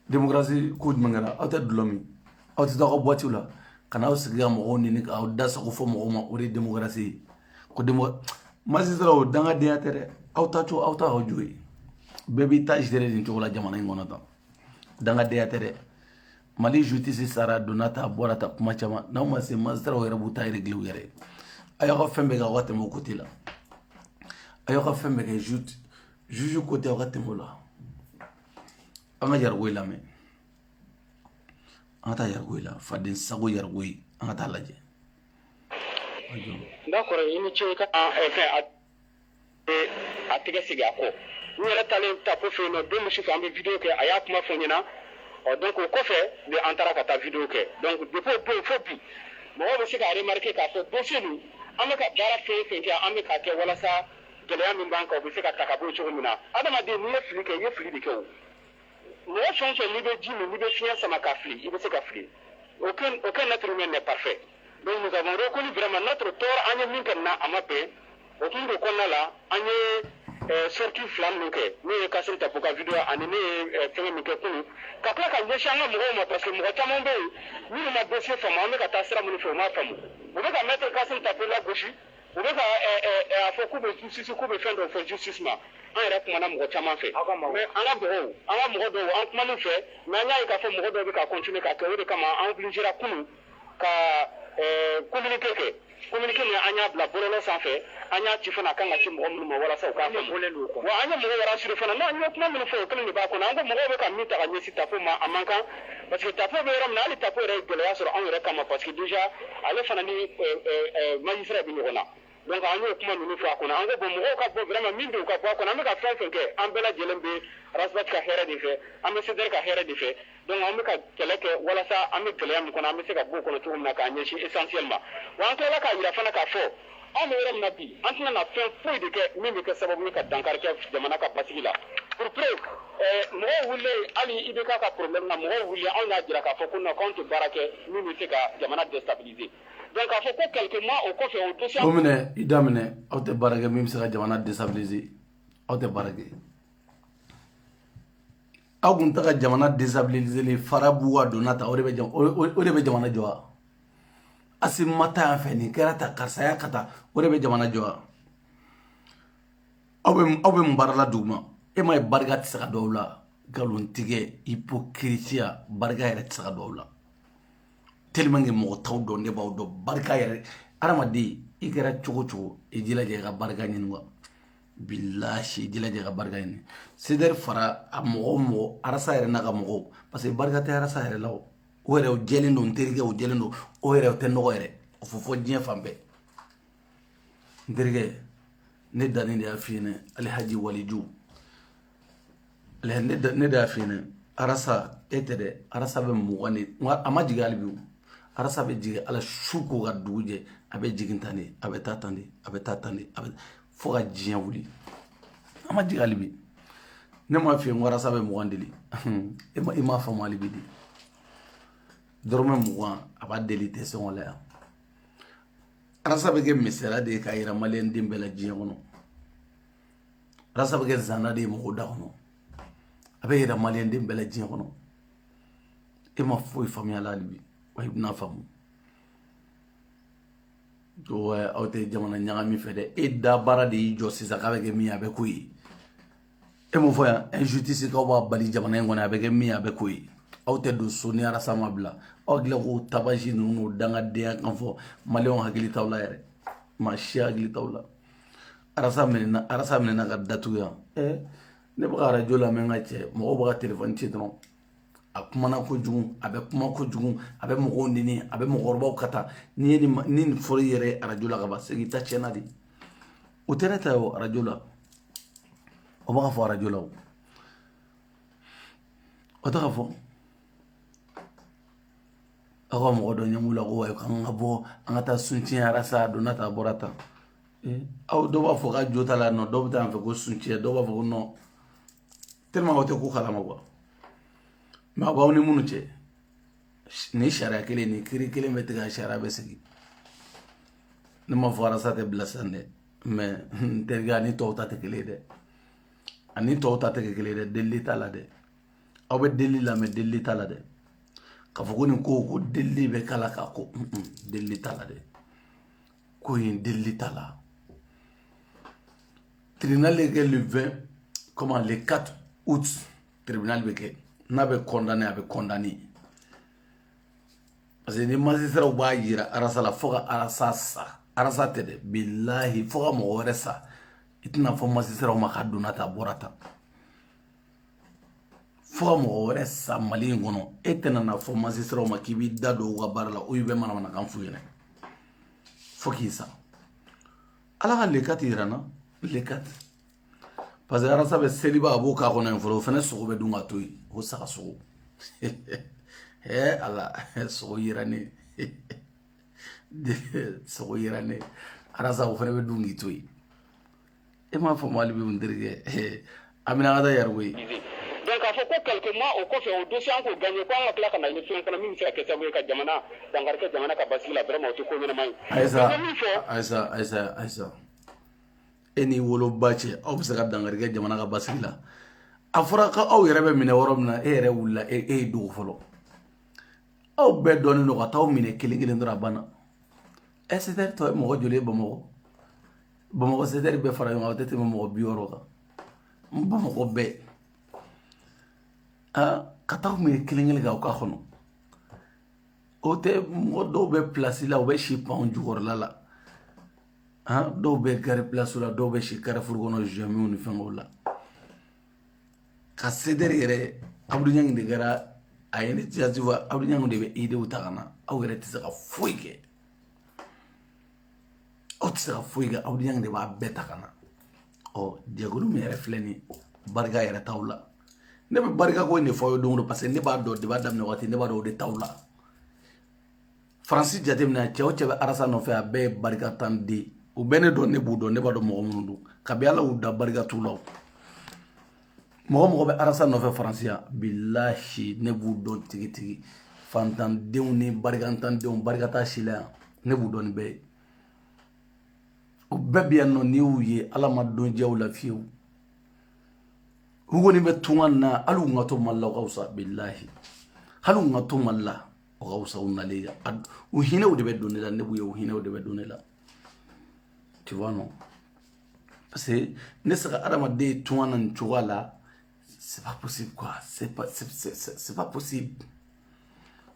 [SPEAKER 2] démocratie ko jumɛn kɛra aw tɛ dulɔ min aw tɛ taa aw ka boîte la ka n'aw sigi ka mɔgɔw ɲini k'aw da sago fɔ mɔgɔw ma o de ye démocratie ye ko magistrat o dangadenya tɛ dɛ aw ta cogo aw ta aw jo ye bɛɛ b'i ta gérer nin cogo la jamana in kɔnɔ tan dangadenya tɛ dɛ Mali justice sara donna ta bɔra ta kuma caman n'aw ma se magistrat yɛrɛ b'u ta régler u yɛrɛ a y'aw ka fɛn bɛɛ kɛ aw ka tɛmɛ o côté la a y'aw ka fɛn bɛɛ kɛ juge côté aw ka tɛmɛ o la an ka Yarigo lamɛn an ka taa Yarigo la Faden Sago Yarigo an ka taa lajɛ
[SPEAKER 3] d'accord i ni ce ka fɛn a tɛgɛ sigi a kɔ n yɛrɛ talen Tapo fɛ yen nɔ don misi fɛ an bɛ video kɛ a y'a kuma fɔ n ɲɛna donc o kɔfɛ de an taara ka taa video kɛ donc depuis o don fo bi mɔgɔw bɛ se k'a remarquer k'a fɔ dossier nin an bɛ ka baara fɛn o fɛn kɛ an bɛ k'a kɛ walasa gɛlɛya min b'an kan o bɛ se ka ta ka bɔ yen cogo min na adamaden n'i ye fili kɛ i ye fili de kɛ o mɔgɔ fɛn o fɛn n'i bɛ ji min n'i bɛ fiɲɛ sama ka fili i bɛ se ka fili aucun être humain n'est parfait donc nous avons reconnu vraiment notre tort an ye min kɛ nin na a ma bɛn o kun de kɔnɔna la an ye sorti fila minnu kɛ n'o ye Kassim Tapo ka video ani ne ye fɛngɛ min kɛ kunun ka tila ka ɲɛsin an ka mɔgɔw ma parce que mɔgɔ caman bɛ yen minnu ma dossier faamu an bɛ ka taa sira minnu fɛ u m'a faamu u bɛ ka mettre Kassim Tapo lagosi u bɛ ka a fɔ k'u bɛ justice k'u bɛ fɛn dɔw fɔ justice ma an yɛrɛ kumana mɔgɔ caman fɛ mais an ka mɔgɔ dɔw an kumana fɛ mais an y'a ye k'a fɔ mɔgɔ dɔw bɛ ka continuer ka kɛ o de kama an obligera kunun ka communiqué kɛ communiqué min an y'a bila bɔlɔlɔ sanfɛ an y'a ci fana a kan ka ci mɔgɔ minnu ma walasa u k'a faamu wa an ye mɔgɔw rassuré fana non an ye kuma minnu fɔ o kelen de b'a kɔnɔ an ko mɔgɔw bɛ ka min ta ka ɲɛsin Tapo ma a man kan parce que Tapo bɛ yɔrɔ min na hali Tapo yɛrɛ ye gɛlɛya sɔrɔ anw yɛrɛ kama parce que déjà ale fana ni magistrat bɛ ɲɔgɔn na donc an y'o kuma ninnu fɔ a kɔnɔ an ko bon mɔgɔw ka bɔ vraiment min bɛ u ka bɔ a kɔnɔ an bɛ ka fɛn fɛn kɛ an bɛɛ lajɛlen bɛ Rasbat ka hɛrɛ de fɛ an bɛ CDR ka hɛrɛ de fɛ donc an bɛ ka kɛlɛ kɛ walasa an bɛ gɛlɛya min kɔnɔ an bɛ se ka bɔ o kɔnɔ cogo min na k'a ɲɛsin essentiel ma wa an tilala k'a yira fana k'a fɔ anw bɛ yɔrɔ min na bi an tɛna na fɛn foyi de kɛ min bɛ kɛ sababu ye ka dankari kɛ jamana ka basigi la pour preuve mɔgɔw wulilen hali IBK ka problème na mɔgɔw wulilen anw y'a jira k'a fɔ ko non k'anw tɛ baara kɛ min bɛ se ka jamana déstabiliser donc k'a fɔ ko quelques mois o kɔfɛ o dossier.
[SPEAKER 2] o minɛ i daminɛ aw tɛ baara kɛ min bɛ se ka jamana déstabiliser aw tɛ baara kɛ aw kun tɛ ka jamana déstabiliser fara b'u ka donna ta o de bɛ jamana jɔ wa asi ma taa yan fɛ nin kɛra ta karisa ya ka taa o de bɛ jamana jɔ wa aw bɛ mun baara la dugu ma e ma ye barika tɛ se ka don aw la nkalontigɛ hypocrisia barika yɛrɛ tɛ se ka don aw la tellement que mo taw do ne baw do barka yare aramadi igara chogo ijila je ga barka nyinwa billahi ijila je ga barka ni seder fara mo arasa yare na ga mo parce que barka te arasa yare law o yere o jelindo nterige o jelindo o yere o tenno yere o fofo dien fambe nterige ne dani de afine alhaji waliju ne da afine arasa etere arasa be mugani amajiga albiu arasa be jige ala shuko ga duje abe jigintani abe tatandi abe foga jiya wuli amajiga albi ne ma fi arasa be mugandili ima fa mali bidi dorme mugan aba delite son la arasa be ke misela de ka ira malen dimbela jiya wono arasa be ke zana de mo da wono abe ira malen dimbela jiya wono ima foi famia lalibi wa ibna famu do awte jamana nyangami fede e da bara de jo sisa ka be ke mi abe kuyi e mo foya injustice ka ba bali jamana ngona abe ke mi abe kuyi awte do soni arasa mabla ogle ko tabaji no danga de kan fo malion hakili tawla yare ma shia hakili tawla arasa menena ga datu ya ne ba radio la men ngache mo ba telephone ti don akumana ko jugun abe kuma ko jugun abe mo nini abe mo gorba kata ni fori yere radio la ga ba segi ta chena di utereta o radio la o ba fo radio la o ta fo ako mo do nyamula ko way kan ngabo angata sunti arasa do nata borata aw do ba fo ga jota la no do ba fa ko sunti do ba fo no tellement wote ko khala ma ma ba woni munu che ni shara kele ni kiri kele mete ga shara be sigi ne ma fo arasa te blasande mais terga ni to ta te kele de ani to ta te kele de delli tala de aw be delli la me delli tala de ka fo ni ko delli be kala ka ko delli tala de ko yin delli tala tribunal le 20 comment le 4 août tribunal be ke n'a be condamné a be condamné parce que ni magistrat ba yira arasa la foga arasa tede billahi foga mo oresa itina fo magistrat ma kaduna ta borata foga mo oresa mali ngono etena na fo magistrat ma kibi dado ga barla o yube mana kan fu yene foki sa ala ga lekati irana lekat parce que arasa be seliba abo ka kona info fene sogo be dunga toyi o saka sogo ala sogo yirane sogo yirane arasa o fene be dungi toyi e ma fo mali be ndirge amina ada yarwe
[SPEAKER 3] donc a fo ko quelques mois au kofe au dossier ko gagné ko la claque na élection kana min fait que ça veut ka jamana dangar ka jamana ka basila vraiment to ko mena mai aisa eni wolo bache aw be se ka dangarige jamana ka basigi la a fɔra ka aw yɛrɛ bɛ minɛ yɔrɔ min na e yɛrɛ wulila e ye dogo fɔlɔ aw bɛɛ dɔnnen don ka taa aw minɛ kelen kelen dɔrɔn a banna SDR tɔ ye mɔgɔ joli ye Bamakɔ SDR bɛɛ fara ɲɔgɔn kan o tɛ tɛmɛ mɔgɔ 60 kan Bamakɔ bɛɛ ka taa aw minɛ kelen kelen kan aw ka kɔnɔ o tɛ mɔgɔ dɔw bɛ place la u bɛ si pan jukɔrɔla la dɔw bɛ gari place la dɔw bɛ si Carrefour kɔnɔ jamiw ni fɛngɛw la ka SDR yɛrɛ Abdou Niang de kɛra a ye initiative Abdou Niang de bɛ idew ta ka na aw yɛrɛ tɛ se ka foyi kɛ aw tɛ se ka foyi kɛ Abdou Niang de b'a bɛɛ ta ka na jɛkulu min yɛrɛ filɛ nin barika yɛrɛ t'aw la ne bɛ barika ko in de fɔ aw ye don o don parce que ne b'a dɔn debat daminɛ waati ne b'a dɔn o de t'aw la Faransi jateminɛ cɛ o cɛ bɛ arasa nɔfɛ a bɛɛ ye barika tan di u bɛ ne dɔn ne b'u dɔn ne b'a dɔn mɔgɔ minnu don kabi ala y'u da barika t'u la mɔgɔ bɛ arasa nɔfɛ Faransiya bilahi ne b'u dɔn tigitigi fantandenw ni barikantandenw barika t'a si la yan ne b'u dɔn nin bɛɛ ye o bɛɛ bɛ yan nɔ n'i y'u ye ala ma dɔn diyaw la fiyewu u kɔni bɛ tunga na hali u ka to Mali la o ka wusa bilahi hali u ka to Mali la o ka wusa u nalen yan u hinɛw de bɛ don ne la ne b'u ye u hinɛw de bɛ don ne la tu vois non parce que ne se ka adamaden tunga na nin cogoya la c'est pas possible quoi c'est pas possible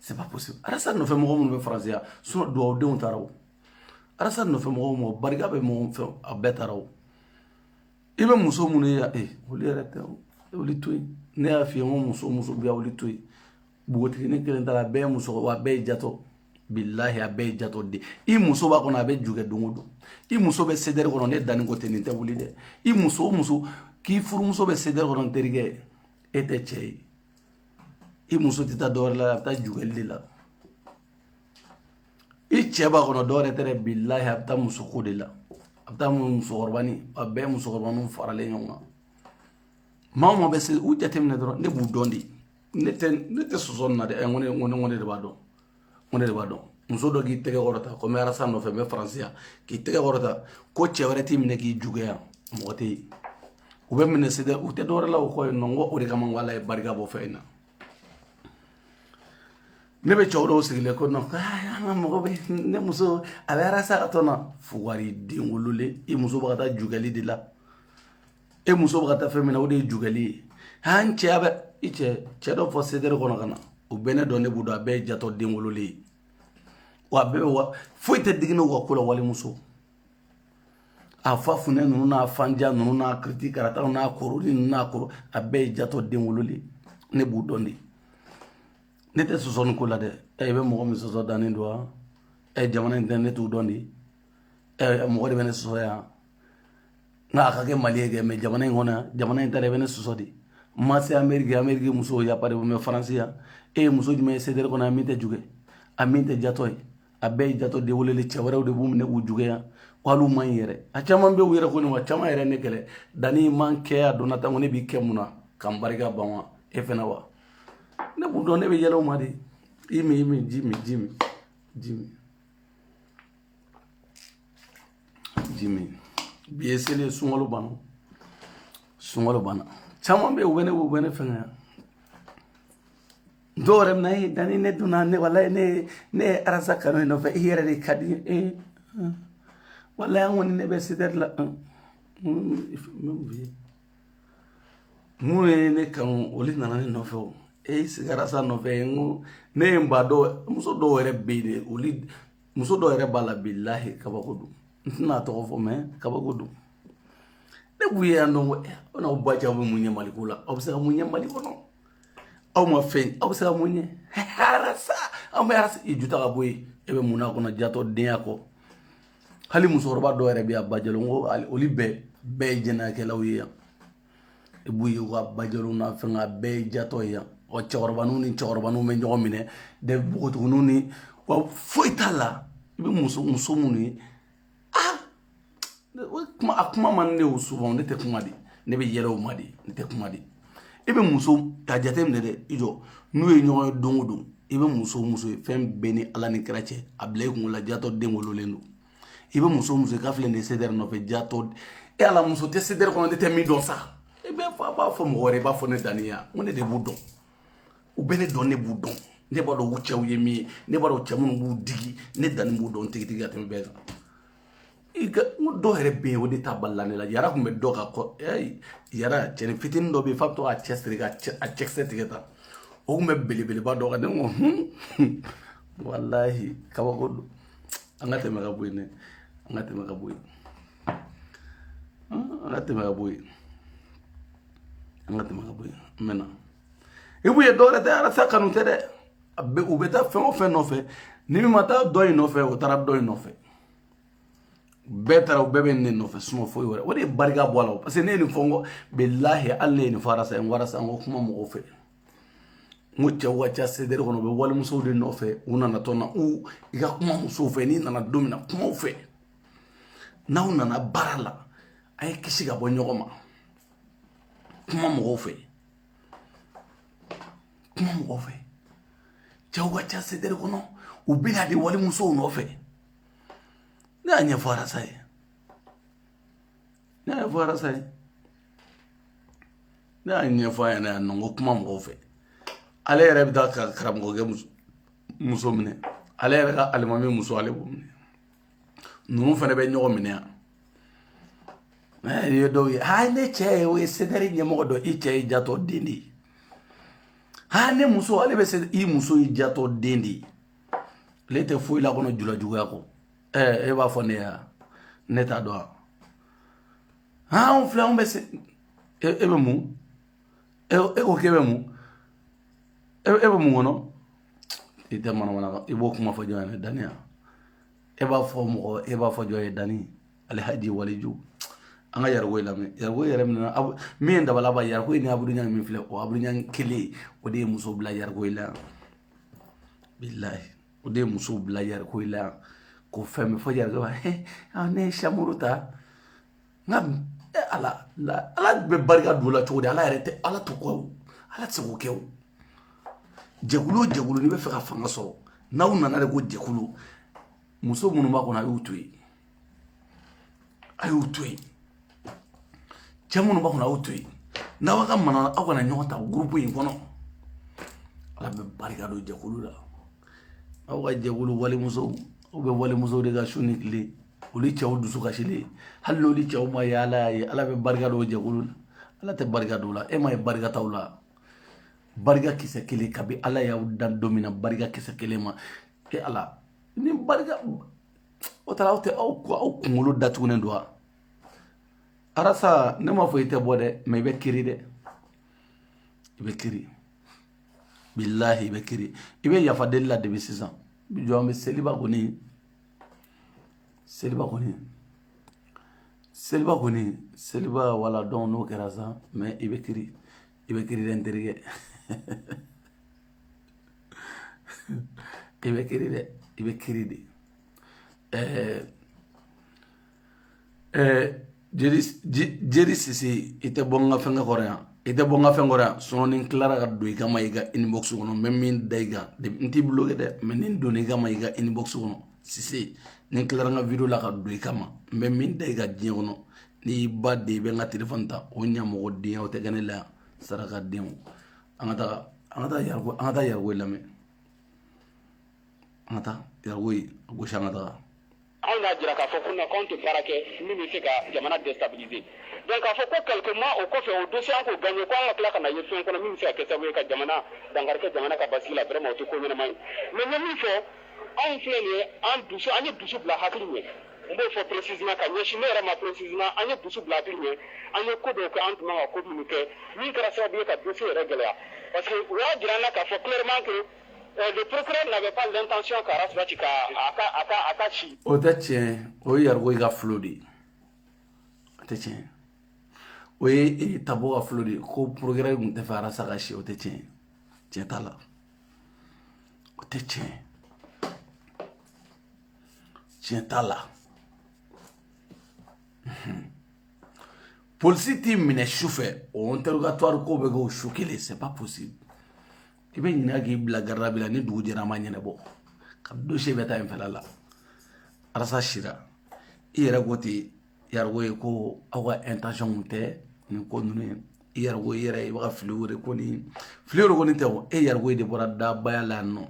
[SPEAKER 2] c'est pas possible arasa no fe mo mo be français ya so do de on taraw arasa no fe mo barga be mo fe abetaraw ibe muso mun ya oli rete oli toy ne afi mo muso bia oli toy bugoti ne kelen tala be muso wa be jato billahi abe jato de I muso ba kono abe juge dongodo I muso be seder kono ne dani ko teninte wuli de I muso ki furu muso be seder kono terige ete chei I muso tita dor la ta juge lila I cheba kono dore tere billahi abta muso ko de la abta muso orbani abe muso orbanu farale nyonga mama be se u jatem ne dro ne bu dondi ne te sozonna de ngone de bado on est là-bas. Muso do gi tege gorota ko mera sanno fe me francia ki tege gorota ko chewereti mine ki jugeya moti ube mine sede u te dore la ko nongo o de kam wala e barga bo feina ne be chawdo sigile ko no mo be ne muso avera sa tona fuwari dingulule I muso bagata jugali dila e muso bagata fe mine o de jugali han chebe iche chedo fo sede ko no kana o bene do ne budo abe jato dingulule wa bebe wa foite digno wa kula wali muso afa fune nunu na fanja nunu na critique rata na koroni na koro abe jato dingulule ne budo ndi ne te so son kula de be mo mi so dani do jamana internet u dondi mo de bene so ya na ka ke maliege me jamana ngona jamana internet bene so di masi amerique muso ya pare me francia muso di me ceder ko na minte juge aminte jatoy abe jato de wolele chawara de bum ne u juge ya walu man yere a chama be wira ko ni wa chama yere ne kele dani man ke adonata ngone bi kemuna kambariga banwa fena wa ne bu do ne be yelo madi imi Jimmy biesele sungolo bana chama be wene fenga dorem nay dani ne duna ne wala ne arasa kanu no fe yere de kadi wala ngoni ne be sider la mu ne kan oli nana ne no fe sigara sa no fe ngo ne mbado muso do were be oli muso do were bala billahi kabakodu na to fo me kabakodu ne buya no ona obaja bo munye malikula obsa munye malikono aw ma fe obsa munye harasa amarasa ijuta kaboy ebe muna kona jato deako hali musoroba do rebe abajalo ngo oli be jena ke lawiya buyi wa bajalo na fenga be jato ya o chorbanu me njomine de bugotu nuni wa foitala be muso muni kuma man ne souvent ne te kuma di ne be yelo madi ne te kuma di ebe muso ta jatem de ijo nu e nyo dongodo ebe muso fem beni ala ni krache ablay ko la jato dengolo lendo ebe muso ka fle ne ceder no fe jato e ala muso te ceder ko ne te mi don sa ebe fa ba fo mo re ba fo ne dania mo ne de budon u bene don ne budon ne ba do wuche yemi ne ba do chamun bu digi ne dan budon tigi atem be iga do herbe wodi taballane la yara ko me doga ko yara cene fitin do be fakto a chestri ga a chexetigeta o me bele ba doga de mo wallahi kawa ko angate me gaboy mena ibu ye dore de ara sakanu tede abbe ubeta fe no fe ni mi mata doy no fe o tarab doy no fe betara bebe ne no fe sumo fo yore wodi barga bola parce que ne ni fongo billahi alle ni farasa en warasa ngo kuma mo fe mucha wacha sedere kono be wala muso de no fe una na tona u iga kuma muso fe ni na domina kuma fe na una na barala ay kisiga bo nyogoma kuma mo fe jawa cha sedere kono u bila de wala muso no fe na anya farasa na anya fa na no kuma mo fe ale yɛrɛ bɛ taa ka karamɔgɔkɛ muso minɛ ale yɛrɛ ka alimami muso ale b'o minɛ ninnu fana bɛ ɲɔgɔn minɛ yan ye dɔw ye ne cɛ ye o ye sedɛri ɲɛmɔgɔ dɔ i cɛ ye jatɔ den de ye ha ne muso ale be se I muso I jato dendi le te foyi la kono jula juguya ko e b'a fɔ ne ya ne t'a dɔn ha on filɛ on bɛ se e bɛ mun e ko k'e bɛ mun e bɛ mun kɔnɔ I tɛ manamana I b'o kuma fɔ jɔn ye daniya e b'a fɔ mɔgɔ e b'a fɔ jɔn ye dani Alhaji Waliju an ka Yargo lamɛn Yargo yɛrɛ min dabala ba Yargo ni Abudu Ɲang min filɛ o Abudu Ɲang kelen o de ye muso bila Yargo la billahi o de ye muso bila Yargo la ko fɛn min fɔ Yargo ba ne Samuru ta nka ala bɛ barika don la cogo di ala yɛrɛ tɛ ala to kɔ ala tɛ se k'o kɛ o jɛkulu o jɛkulu n'i bɛ fɛ ka fanga sɔrɔ n'aw nana de ko jɛkulu muso minnu b'a kɔnɔ a y'u to yen a y'u to yen cɛ minnu b'a kɔnɔ a y'u to yen n'aw ka mana aw kana ɲɔgɔn ta gurupu in kɔnɔ ala bɛ barika don jɛkulu la aw ka jɛkulu walimusow aw bɛ walimusow de ka su ni tile olu cɛw dusu kasilen hali n'olu cɛw ma ye ala ye ala bɛ barika don jɛkulu la ala tɛ barika don la e ma ye barika t'aw la barika kisɛ kelen kabi ala y'aw dan don min na barika kisɛ kelen ma e ala ni barika o taara aw tɛ aw kunkolo datugunen don wa arasa ne ma fɔ I tɛ bɔ dɛ mɛ I bɛ kiri dɛ I bɛ kiri billahi I bɛ kiri I bɛ yafa deli la debi sisan bi jɔ an bɛ seliba wala dɔn n'o kɛra sa mɛ I bɛ kiri dɛ n terikɛ I bɛ kiri dɛ I bɛ kiri de jeri sisi I tɛ bɔ n ka fɛn kɔrɔ yan I tɛ bɔ n ka fɛn kɔrɔ yan sinon ni n tilara ka don I kama I ka inbox kɔnɔ n bɛ min da I kan n t'i bloqué dɛ mɛ ni n donna I kama I ka inbox kɔnɔ sisi ni n tilara n ka video la ka don I kama n bɛ min da I kan diɲɛ kɔnɔ n'i ba de I bɛ n ka téléphone ta o ɲɛmɔgɔ den o tɛ kɛ ne la yan saraka denw an ka taa Yargo lamɛn an ka taa Yargo a gosi an ka taga
[SPEAKER 3] anw y'a jira k'a fɔ ko k'anw tɛ baara kɛ min bɛ se ka jamana déstabiliser donc k'a fɔ ko quelque mois o kɔfɛ o dossier an k'o gagné ko an ka tila ka na ye fɛn kɔnɔ min bɛ se ka kɛ sababu ye ka jamana dankari kɛ jamana ka basigi la vraiment o tɛ ko ɲɛnama ye mais n ye min fɔ anw filɛ nin ye an ye dusu bila hakili ɲɛ n b'o fɔ précisément ka ɲɛsin ne yɛrɛ ma précisément an ye dusu bila hakili ɲɛ an ye ko dɔw kɛ an tun man ka ko minnu kɛ min kɛra sababu ye ka dossier yɛrɛ gɛlɛya parce que u y'a jira an na k'a fɔ clairement que le procureur n'avait pas l'intention ka Rasbati ka ci
[SPEAKER 2] o tɛ tiɲɛ o ye Yargo ka flow de ye o tɛ tiɲɛ o ye Tabo ka flow de ye ko procureur tun tɛ fɛ Arasa ka ci o tɛ tiɲɛ tiɲɛ t'a la o tɛ tiɲɛ t'a la polisi t'i minɛ su fɛ o interrogatoire ko bɛ kɛ o su kelen c'est pas possible I bɛ ɲininka k'i bila garda la ni dugu jɛra an ma ɲɛnabɔ ka dossier bɛ taa yen fɛla la Arasa sira I yɛrɛ ko ten Yargo ye ko aw ka intention tɛ nin ko ninnu ye I Yargo yɛrɛ I bɛ ka fili o de ko nin fili o de ko nin tɛ o e Yargo de bɔra dabaya la yan nɔ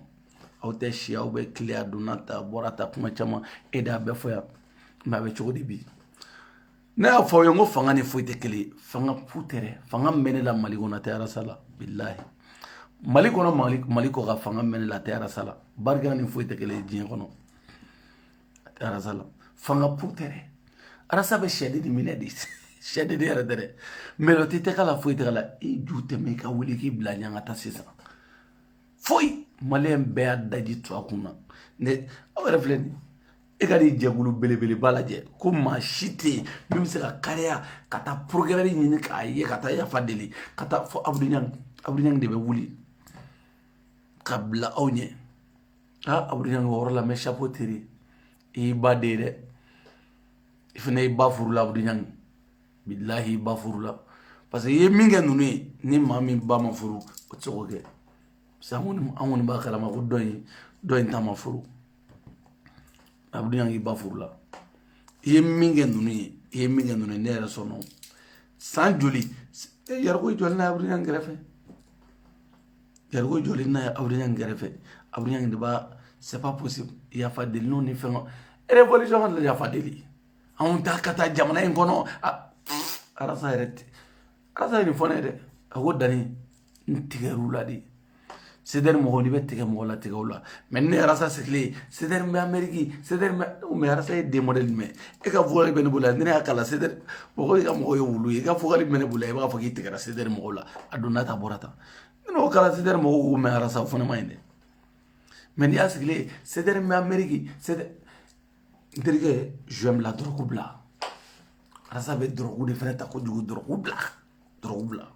[SPEAKER 2] aw tɛ si aw bɛ tile a donna ta bɔra ta kuma caman e de a bɛɛ fɔ yan mɛ a bɛ cogo di bi ne y'a fɔ aw ye n ko fanga ni foyi tɛ kelen fanga fu tɛ dɛ fanga min bɛ ne la Mali kɔnɔ a tɛ Arasa la bilahi Mali kɔnɔ Mali kɔ ka fanga bɛ ne la a tɛ Arasa la barika ni foyi tɛ kelen diɲɛ kɔnɔ a tɛ Arasa la fanga fu tɛ dɛ Arasa bɛ sɛden de minɛ de sɛden de yɛrɛ tɛ dɛ mais o tɛ k'a la foyi tɛ k'a la I ju tɛmɛ I ka wuli k'i bila ɲɛ an ka taa sisan foyi Maliyɛn bɛɛ y'a daji to a kun na ne aw yɛrɛ filɛ nin e ka nin jɛkulu belebeleba lajɛ ko maa si tɛ yen min bɛ se ka kariya ka taa procureur ɲini k'a ye ka taa yafa deli ka taa fɔ Abudu Ɲang de bɛ wuli ka bila aw ɲɛ Abudu Ɲang o yɔrɔ la mɛ chapeau tiré I y'i ba de ye dɛ I fana y'i ba furu la Abudu Ɲang bilahi I ba furu la parce que I ye min kɛ ninnu ye ni maa min ba ma furu o tɛ se k'o kɛ parce que an kɔni b'a kalama ko dɔ in ta ma furu Abudu Ɲang I ba furu la I ye min kɛ ninnu ye ne yɛrɛ sɔnna san joli Yargo jɔlen na Abudu Ɲang kɛrɛfɛ Yargo jɔlen na Abudu Ɲang kɛrɛfɛ Abudu Ɲang de b'a c'est pas possible yafa deli n'o ni fɛn révolution ka yafa deli anw ta ka taa jamana in kɔnɔ Arasa yɛrɛ Arasa ye nin fɔ ne ye dɛ a ko Dani n tigɛr'u la de Cédar mo ni bette mo la te gawla men ne rasa sekle Cédar me Amérique Cédar me rasa de model me e ka vogal ben bula ne akala Cédar mo ko mo yo wulu e ka vogal men bula e ba fa gitte gara Cédar mo la aduna ta borata no kala Cédar mo ko me rasa fona mayne men ya sekle Cédar me Amérique Cédar derige j'aime la drogue bla rasa be drogue de freta ko jugu drogue bla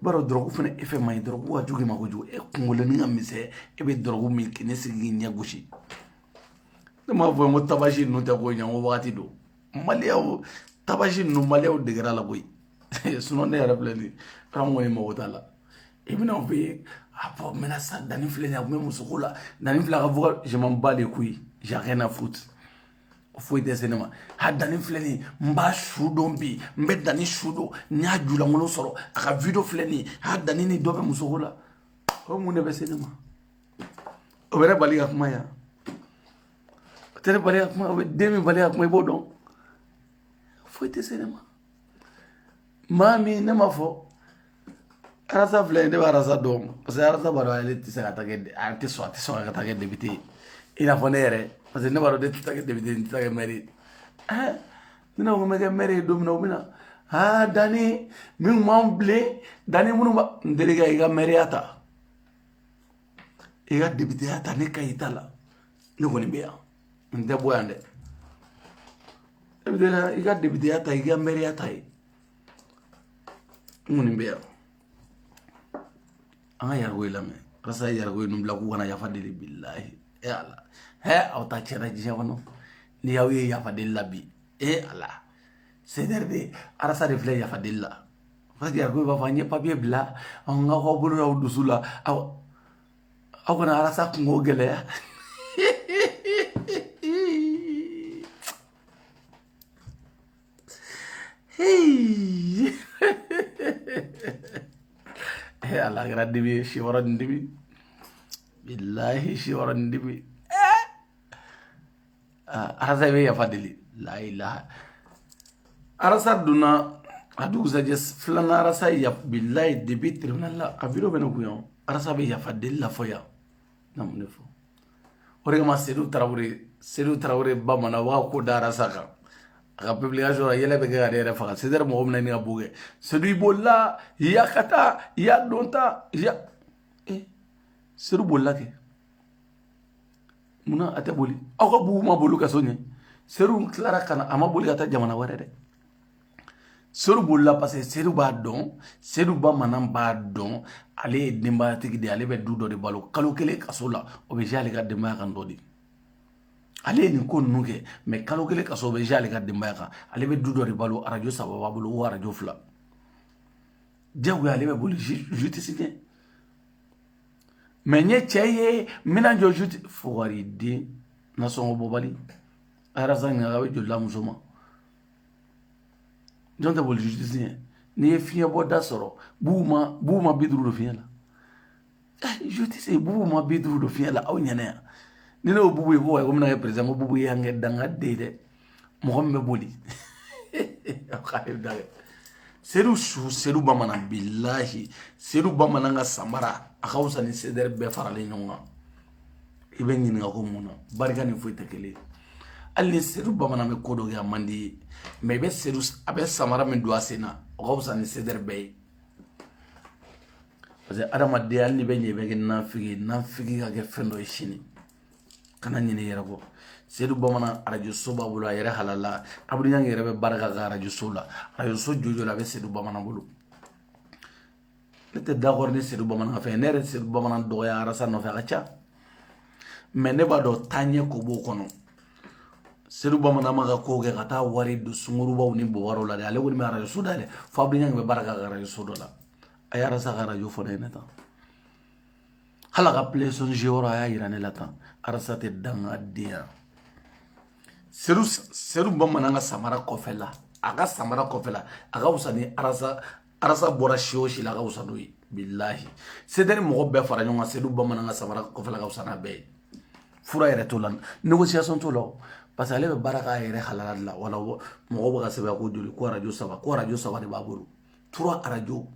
[SPEAKER 2] baro drogue fene efe may drogue wa jugi ma ko jugu e kungole ni ngamise e be drogue milki ne sigi nya gushi dama vo mo tabashi no ta ko nya o wati do maliaw tabashi no maliaw de gara la boy suno ne ara pleni ramo ni mo tala ibna be apo mena sa dani fleni ak même sukula dani fla ka vo je m'en bats les couilles j'ai rien à foutre foi de cinéma hadani fleni mba shudo mbi mbe dani shudo nya jula ngono soro aka video fleni hadani ni dobe musogola o mu ne be cinéma o bere bali ak maya tere bali ak ma o demi bali ak may bodon foi de cinéma mami ne ma fo arasa fleni de arasa dom parce que arasa baro ale tisa ka tagede anti so ka tagede debité ina fo nere parce que ne baro de tita ke debité tita ke mari nina ko mege mari do mina dani min mamble dani munu ba ndeliga iga mari ata iga debité ata ne kayitala ne ko ni beya nde boyande debité iga debité ata iga mari ata ngoni beya anga yargo ilame rasa yargo numbla ku wana yafadili billahi ya Allah au ta chera jawano ni yawi yafadilla bi Allah Cédar de arasa de fle yafadilla fadi yargo ba fanye papier bla anga ko bulu raw dusula aw kana arasa ko gele Allah grande bi shi waran dibi billahi shi waran dibi arasa be yafadili la ilaha arasa duna adu zajes flana arasa ya billahi dibi tribunal la aviro beno kuyon arasa be yafadili la foya namne fo ore ma Seydou Traoré ba mana wa ko dara saka ka publication la yele be ga dere fa Cédar mo omna ni abuge Seydou bolla ya kata ya donta ya Seydou bolla ke muna ate boli ako bu ma bolu ka sonye Seydou clara kana ama boli ata jamana ware de Seydou bolla parce que Seydou ba don Seydou ba manam ba don ale dimba tigi de ale be du do de balo kalo kele kaso la o be jale ga dimba kan do di ale ni ko nuke mais kalo kele kaso be jale ga dimba kan ale be du do de balo radio sababa bolo o radio fla jago ale be boli justice mais nye cheye mina jo juti fowari di na songo bobali arasa nga be jolla musoma jonta bol justice ni fiya boda soro buuma bidru do fiya la justice buuma bidru do fiya la aw nyane ni no bubu ko mina president ko bubu yange danga de mo be boli khalif dale Seydou bamana billahi Seydou bamana nga samara akawsa ni Cédar be farale nyonga ibe nyini nga ko muna barika ni fuita kele alli Seydou bamana me kodo ga mandi me be Seydou abe samara me do asena akawsa ni Cédar be parce que adama de alli be nyebe ge na figi ga ge fendo e shini kana nyini yera ko Seydou bamana radio soba bulu ayere halala abdu nyang yere be baraka ga radio sola radio so jojo la be Seydou bamana bulu nete d'accord ni Seydou bamana fa nere Seydou bamana do ya arasa no fa gacha mais ne ba do tanye ko bo kono Seydou bamana ma ga ko ge kata wari du sunguru ba ni bo waro la ale woni ma radio soda le fa abdu nyang be baraka ga radio soda ayara sa ga radio fo ne ta hala ga play son jewro aya irane la ta arasa te danga dia Seydou bamana nga samara kofela aga samara kofela aga usani arasa bora shioshi la aga usani billahi Cédar mo be fara nyonga Seydou bamana nga samara kofela aga usana be fura yere tolan négociation to lo parce que ale be baraka yere halala la wala mo ba sebe ko joli ko radio saba de baburu trois radio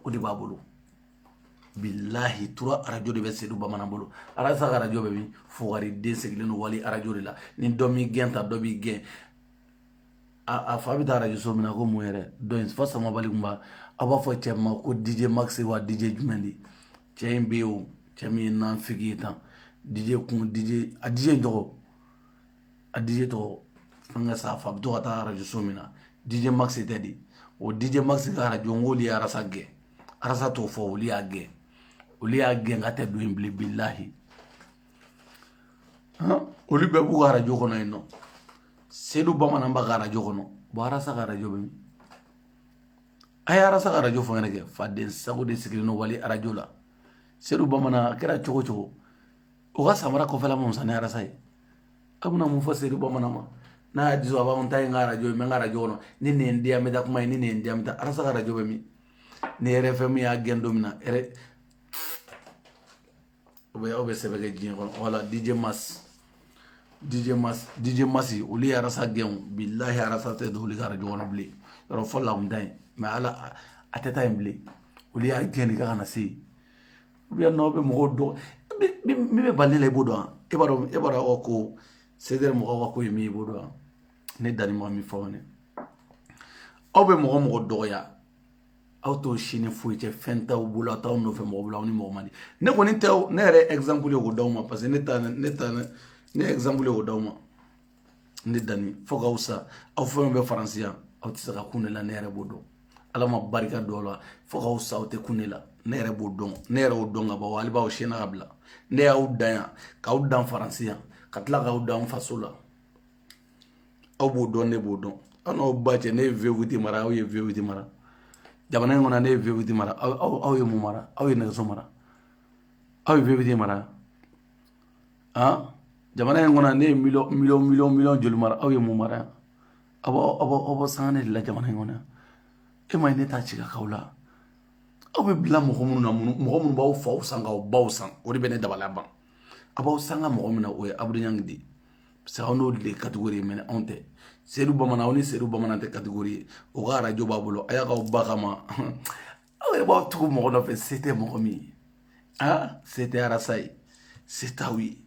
[SPEAKER 2] o de b'a bolo billahi tura arajo de bɛ Seydou Bamanan bolo arasa ka arajo bɛ min Fugari den sigilen don wali arajo de la ni dɔ m'i gɛn ta dɔ b'i gɛn a fa bɛ taa arajo so min na ko mun yɛrɛ dɔ in fa Samabali kun b'a a b'a fɔ cɛ ma ko DJ Max wa DJ jumɛn de cɛ in bɛ yen o cɛ min ye nan figi ye tan DJ kun DJ a DJ tɔgɔ a DJ tɔgɔ fɛn ka sa fa bɛ to ka taa arajo so min na DJ Max tɛ de o DJ Max ka arajo n k'olu ye arasa gɛn arasa t'o fɔ olu y'a gɛn olu y'a gɛn ka tɛ don in bilen billahi olu bɛɛ b'u ka arajo kɔnɔ yen nɔ Seydou Bamanan b'a ka arajo kɔnɔ bon arasa ka arajo bɛ min a ye arasa ka arajo fɔ ɲɛnɛ kɛ faden sago de sigilen don wali arajo la Seydou Bamanan a kɛra cogo cogo o ka samara kɔfɛla ma musa ni arasa ye a bɛna mun fɔ Seydou Bamanan ma n'a y'a di so a b'a fɔ n ta ye n ka arajo ye n bɛ n ka arajo kɔnɔ ni nin ye n di yan n bɛ taa kuma ye ni nin ye n di yan n bɛ taa arasa ka arajo bɛ min ni RFM y'a gɛn don min na aw bɛ sɛbɛn kɛ diɲɛ kɔnɔ wala DJ Masi olu ye arasa gɛn billahi arasa tɛ don olu ka arajo kɔnɔ bilen yɔrɔ fɔlɔ la kun ta yen mais ala a tɛ taa yen bilen olu y'a gɛn de ka kana se yen ou bien n'aw bɛ mɔgɔw dɔn min bɛ bali la i b'o dɔn e b'a dɔn ko Seydou mɔgɔw ka ko ye min i b'o dɔn ne danni ma min fɔ ne aw bɛ mɔgɔ dɔgɔya aw t'o sini foyi cɛ fɛn t'aw bolo aw t'aw nɔfɛ mɔgɔ bolo aw ni mɔgɔ man di ne kɔni tɛ ne yɛrɛ exemple ye k'o d'aw ma parce que ne exemple ye k'o d'aw ma ne danni fo k'aw sa aw fɛn bɛ faransi yan aw tɛ se ka kun ne la ne yɛrɛ b'o dɔn ala ma barika don aw la fo k'aw sa aw tɛ kun ne la ne yɛrɛ b'o dɔn ne yɛrɛ y'o dɔn ka ban hali b'aw siyɛnna ka bila ne y'aw dan yan k'aw dan faransi yan ka tila k'aw dan faso la aw b'o dɔn ne b'o dɔn aw n'aw ba cɛ ne ye V8 mara aw ye V8 mara jamana in kɔnɔ ne ye V8 mara aw ye mun mara aw ye nɛgɛso mara aw ye V8 mara jamana in kɔnɔ ne ye miliyɔn joli mara aw ye mun mara aw bɔ sanga ne de la jamana in kɔnɔ e ma ye ne t'a ci ka k'aw la aw bɛ bila mɔgɔ minnu na mɔgɔ minnu b'aw faw san k'aw baw san o de bɛ ne dabala ban a b'aw sanga mɔgɔ min na o ye Abdou Niang de parce que aw n'olu de ye catégorie ye mais anw tɛ Seydou Bamanan aw ni Seydou Bamanan tɛ catégorie ye o ka arajo b'a bolo a y'a k'aw ba kama aw yɛrɛ b'aw tugu mɔgɔ nɔfɛ se tɛ mɔgɔ min ye se tɛ arasa ye se t'aw ye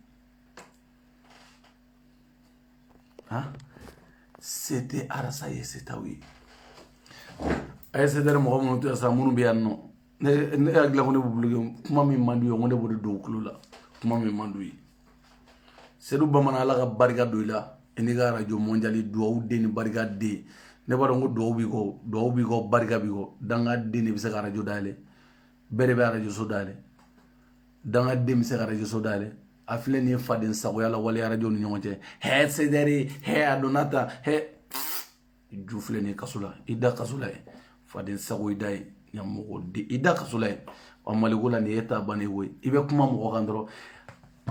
[SPEAKER 2] se tɛ arasa ye se t'aw ye a ye Seydou mɔgɔ minnu to yan sa minnu bɛ yan nɔ ne hakili la ko ne b'u bolo kuma min man d'u ye ko ne b'o de don u tulo la kuma min man d'u ye Seydou Bamanan ala ka barika don i la i n'i ka arajo mondiali duwawu den ni barika den ne b'a dɔn ko duwawu b'i kɔ barika b'i kɔ dangaden de bɛ se ka arajo dayɛlɛ bɛɛ de bɛ arajo so dayɛlɛ dangaden bɛ se ka arajo so dayɛlɛ a filɛ nin ye faden sagoya la wali arajo ni ɲɔgɔn cɛ hɛ Seydou hɛ Adonata hɛ ju filɛ nin ye kaso la i da kaso la ye faden sago i da ye ɲamɔgɔ de i da kaso la ye wa maliko la nin ye ta bannen koyi i bɛ kuma mɔgɔ kan dɔrɔn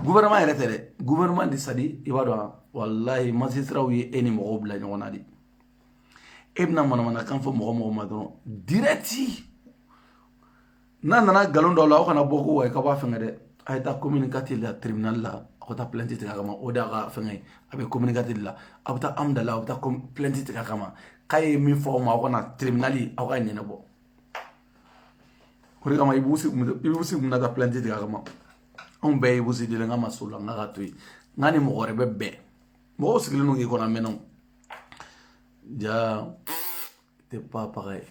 [SPEAKER 2] gouvernement yɛrɛ tɛ dɛ gouvernement de sadi i b'a dɔn wallahi magistraw ye e ni mɔgɔw bila ɲɔgɔn na de e bɛna manamanakan fɔ mɔgɔ ma dɔrɔn direct n'a nana nkalon dɔw la aw kana bɔ ko wa k'a b'a fɛngɛ dɛ a ye taa communiqué la tribunal la aw ka taa plainte tigɛ a kama o de y'a ka fɛngɛ ye a bɛ communiqué la aw bɛ taa amda la aw bɛ taa plainte tigɛ a kama k'a ye min fɔ aw ma aw kana tribunal aw ka ɲɛnabɔ o de kama i b'u sigi mun na taa plainte tigɛ a kama anw bɛɛ ye i b'u sigi de n ka ma so la n ka to yen n ka ni mɔgɔ wɛrɛ bɛ bɛn mɔgɔw sigilen don k'i kɔnɔ mɛnɛw ja tɛ papaga ye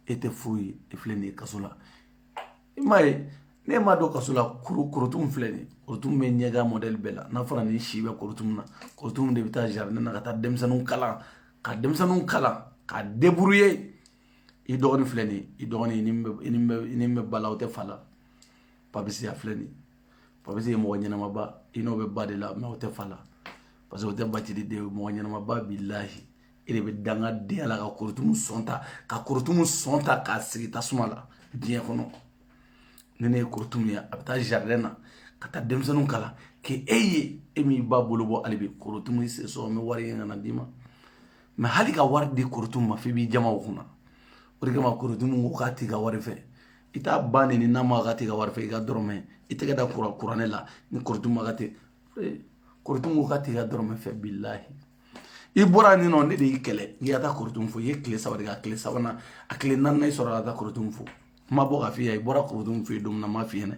[SPEAKER 2] e tɛ foyi e filɛ nin ye kaso la i m'a ye ne m'a dɔn kaso la korotum filɛ nin korotum bɛ ɲɛga modèle bɛɛ la n'a fɔra nin si bɛ korotum na korotum de bɛ taa jardin na ka taa denmisɛnninw kalan ka débrouiller i dɔgɔnin filɛ nin i dɔgɔnin i ni bɛ bala o tɛ fa la Papisi a filɛ nin Papisi ye mɔgɔ ɲɛnamaba i n'o bɛ ba de la mais o tɛ fa la parce que o tɛ bacili de ye mɔgɔ ɲɛnamaba billahi e de bɛ dangadenya la ka korotumu sɔn ta k'a sigi tasuma la diɲɛ kɔnɔ ni ne ye korotumu ye a bɛ taa jardin na ka taa denmisɛnninw kalan k'e ye e min ba bolo bɔ hali bi korotumu i se sɔn n bɛ wari ye ka na d'i ma mais hali ka wari di korotumu ma f'i b'i jama o kunna o de kama korotumu ko k'a t'i ka wari fɛ i t'a ba nini n'a ma ka t'i ka wari fɛ i ka dɔrɔmɛ i tɛgɛ da kuranɛ la ni korotumu ma ka t'i korotumu ko k'a t'i ka dɔrɔmɛ fɛ billahi bɔra ni non ne de kɛlɛ n'i ta kurutum fo ye kile saba de ka kile sabana a kile naani sɔrɔ ta kurutum fo ma bɔ ka fi ye bɔra kurutum fo dum na ma fi ne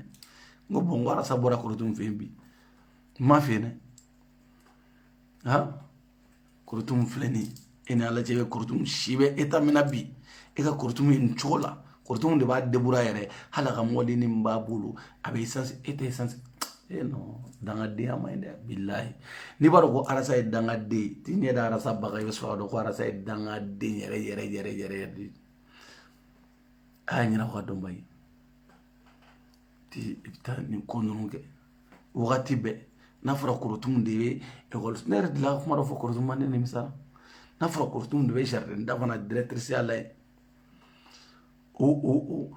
[SPEAKER 2] ngo bon wara sa bɔra kurutum fo bi ma fi ne ha kurutum fileni ene ala jebe kurutum shibe eta mina bi e ka kurutum in chola kurutum de ba debura yɛrɛ hala ka mɔdi ni ba bulu abe essence eta essence no danga de amande billahi ni baro ko arasa e danga de ti ne da arasa baga yo so do ko arasa e danga de yere ay na ko do mbay ti ibta ni ko no ke wakati be na fara kurutum de école ner de la ko maro fo kurutum man ne misala na fara kurutum de jardin da bana directrice ala o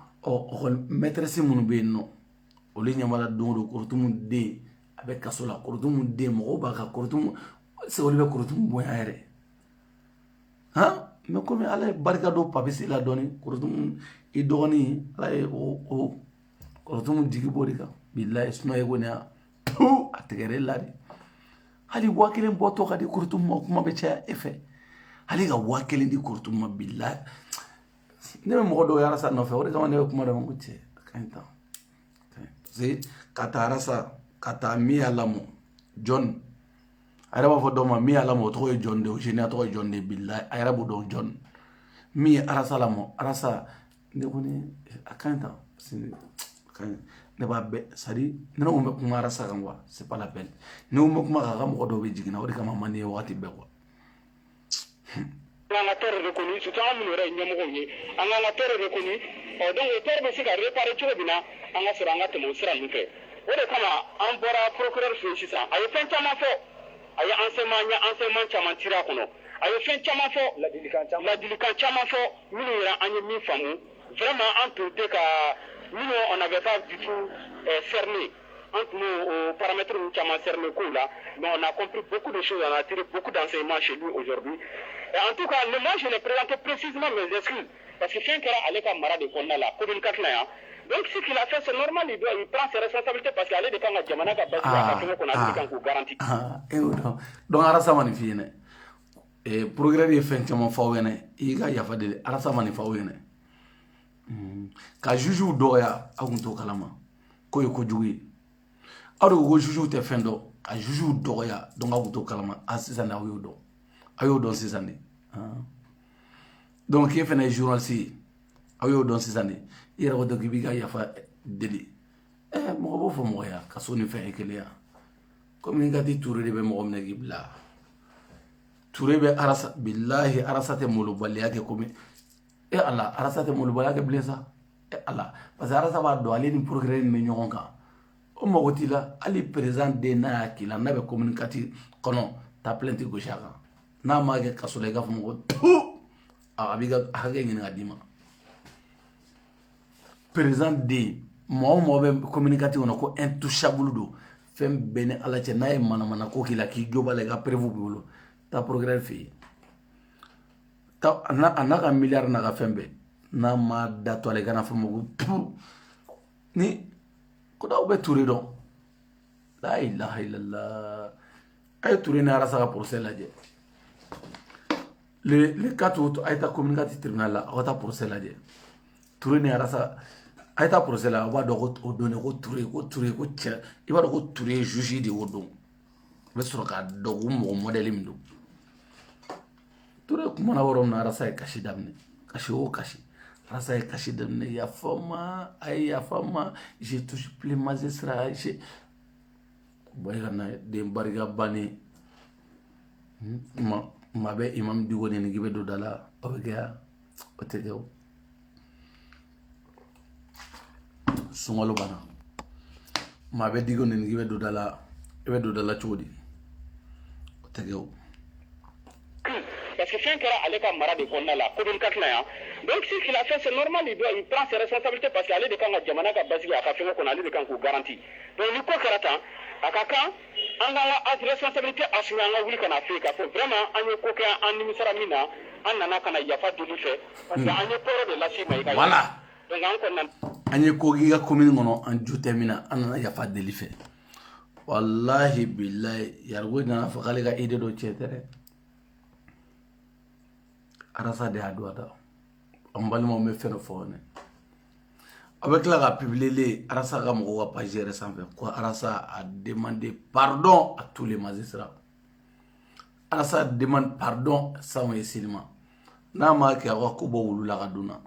[SPEAKER 2] maîtresse mun be no oli nyamala don kurutum de avec kasola kurutum de mo ba ka kurutum se oli be kurutum boya yere ha me ko me ala barka do papisi la doni kurutum i dogoni ala o kurutum digi borika billahi suma yego ne ategere ladi hali wakelen boto ka di kurutum mo kuma be cha efe hali ga wakelen di kurutum ma billahi ne me mo do yara sa no fe o de kama ne kuma do ngo che kanta c'est katarasa kata mi alamo John araba fo doma mi alamo to John de o jeni to John de billahi araba do John mi arasa lamo arasa ne koni akanta sin kan ne ba be sadi ne no me kuma arasa kan wa c'est pas la peine ne mo kuma ga mo do be jigina o de kama mani wakati be ko
[SPEAKER 3] la terre reconnue tout en nous rey ñamo ko anga la terre reconnue donc terre be siga réparer ci bina anga sura anga temo sura ñu fe o de kama an bora procureur fe ci sa ay fen chama fo ay enseignement chama tira kono ay fen chama fo la dilikan chama fo ñu ra anya mi famu vraiment en tout cas nous on n'avait pas du tout cerné entre nos paramètres chama cerné ko là mais on a compris beaucoup de choses, on a tiré beaucoup d'enseignements chez lui aujourd'hui. Et en tout cas, moi je l'ai présenté précisément mes excuses. Parce que Fiankara allait comme Mara de Konna là, communication là. Donc ce qu'il a fait, c'est normal, il prend ses responsabilités parce qu'il allait dépendre de Djamana qu'on a dit qu'on garantit.
[SPEAKER 2] Donc Arasa Manifine, et progrès est fait comme Fawene, il y a fait de Arasa Manifawene. Quand Juju Doya, à Unto Kalama, Koyoko Jui, alors Juju te fendo. A juju doya donc a wuto kalama a sisan ayo don sisan donc il fait journaliste ayo don sisan ira wado gibiga yafa deli mo bo fo moya kasoni fe ekeleya comme ni gadi touré be mo gomne gibla touré be arasa billahi arasate mulu baliyake comme ala arasate mulu baliyake blesa ala parce que arasa ba do ali ni programme me nyonka o mɔgɔti la ali président de n'a kila n'a bɛ communiquer kɔnɔ ta plainte gosi a kan n'a ma kɛ kaso la i k'a fɔ mɔgɔ a b'i ka hakɛ ɲini ka d'i ma président de mɔgɔ o mɔgɔ bɛ communiquer kɔnɔ ko intouchable don fɛn bɛɛ ni ala cɛ n'a ye manamana ko k'i la k'i jo b'a la i ka preuve b'i bolo taa procureur fɛ yen a n'a ka milliard n'a ka fɛn bɛɛ n'a ma da to a la i kana fɔ mɔgɔ ni kodaw be touré don la ilaha illallah ay touré na rasa procès la je le quatre ay ta communiquer tribunal la ay ta procès la je touré na rasa ay ta procès la ba do ko donné ko touré ko tché i ba do ko touré juge de wodon be soro ka do mo modèle mi do touré ko mona worom na rasa kashi damne kashi o kashi rasa e kashi damne ya fama j'ai toujours plus magistrat j'ai boy kana de bariga bani ma be imam digo ne gibe do dala obega otego sungolo bana ma be digo ne gibe do dala chodi otego
[SPEAKER 3] parce que Fiankara allait comme Mara de Konna là, communication là. Donc ce qu'il a fait, c'est normal, il prend ses responsabilités parce qu'il allait de quand Djamana ka basi a fait qu'on allait de quand qu'on garantit. Donc il faut que là, à Kaka, on a la responsabilité à ce moment où on a fait, qu'il vraiment on est coquin, on est saramina, on a kana yafa de l'effet, parce qu'on est peur de la cime.
[SPEAKER 2] Voilà.
[SPEAKER 3] Donc
[SPEAKER 2] on est coquin commune mono en jutemina, on a yafa de l'effet. Wallahi billahi, yargo na fakale ga ide do chetere. arasa de adwada ambalima me feno fone avec la publier arasa ga mo wa page récemment quoi arasa a demandé pardon à tous les magistrats arasa demande pardon Samuel Silima na ma ke wa ko bo wulu la gaduna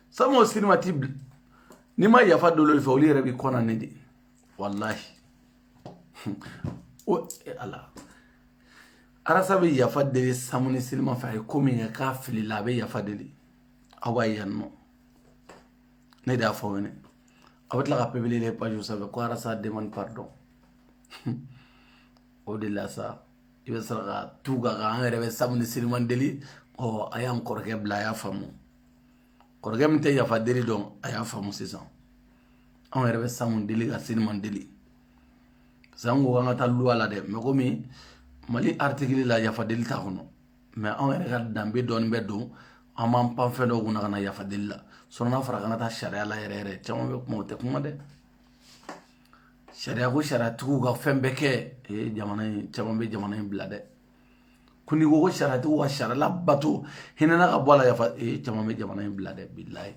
[SPEAKER 2] Samuel Silima tib ni ma yafa dolo fa oli rebi kona nedi wallahi o ala arasa be yafa de Samuel Silima fa ko mi ka fili la be yafa de awayanno ne da fa wene awat la publier les pages ça ko arasa demande pardon o de la sa ibe sara tuga ga an rebe Samuel Silima deli o ayam korge bla ya famu korge mte yafa deli don aya famu sisan an rebe Samuel deli ga Silima deli zango nga ta luala de me ko mi mali article la yafa deli ta kono mais an rebe dambe don be don amam pam fendo guna kana yafa deli la sonna fara kana ta sharia la yere chamo be ko te kuma de sharia ko sharia tu ga fembe ke e jamana chamo be jamana bla de kuni go sharia tu wa sharia la bato hinana ka bola yafa e chamo be jamana bla de billahi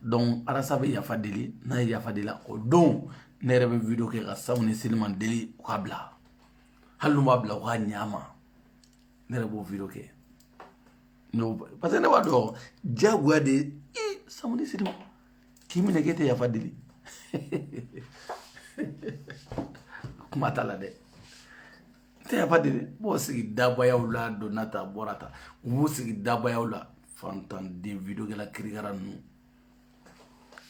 [SPEAKER 2] donc arasa be yafa deli na yafa deli o don ne rebe video ke ga Samuel Silima deli ko bla halu ma bla ko nyama ne rebe video ke no parce que ne wa do jagwa de Samuel Silima kimi ne kete yafa deli kuma tala de te yafa deli bo sigi dabaya wala donata borata bo sigi dabaya wala fantan de video ke la krigara nu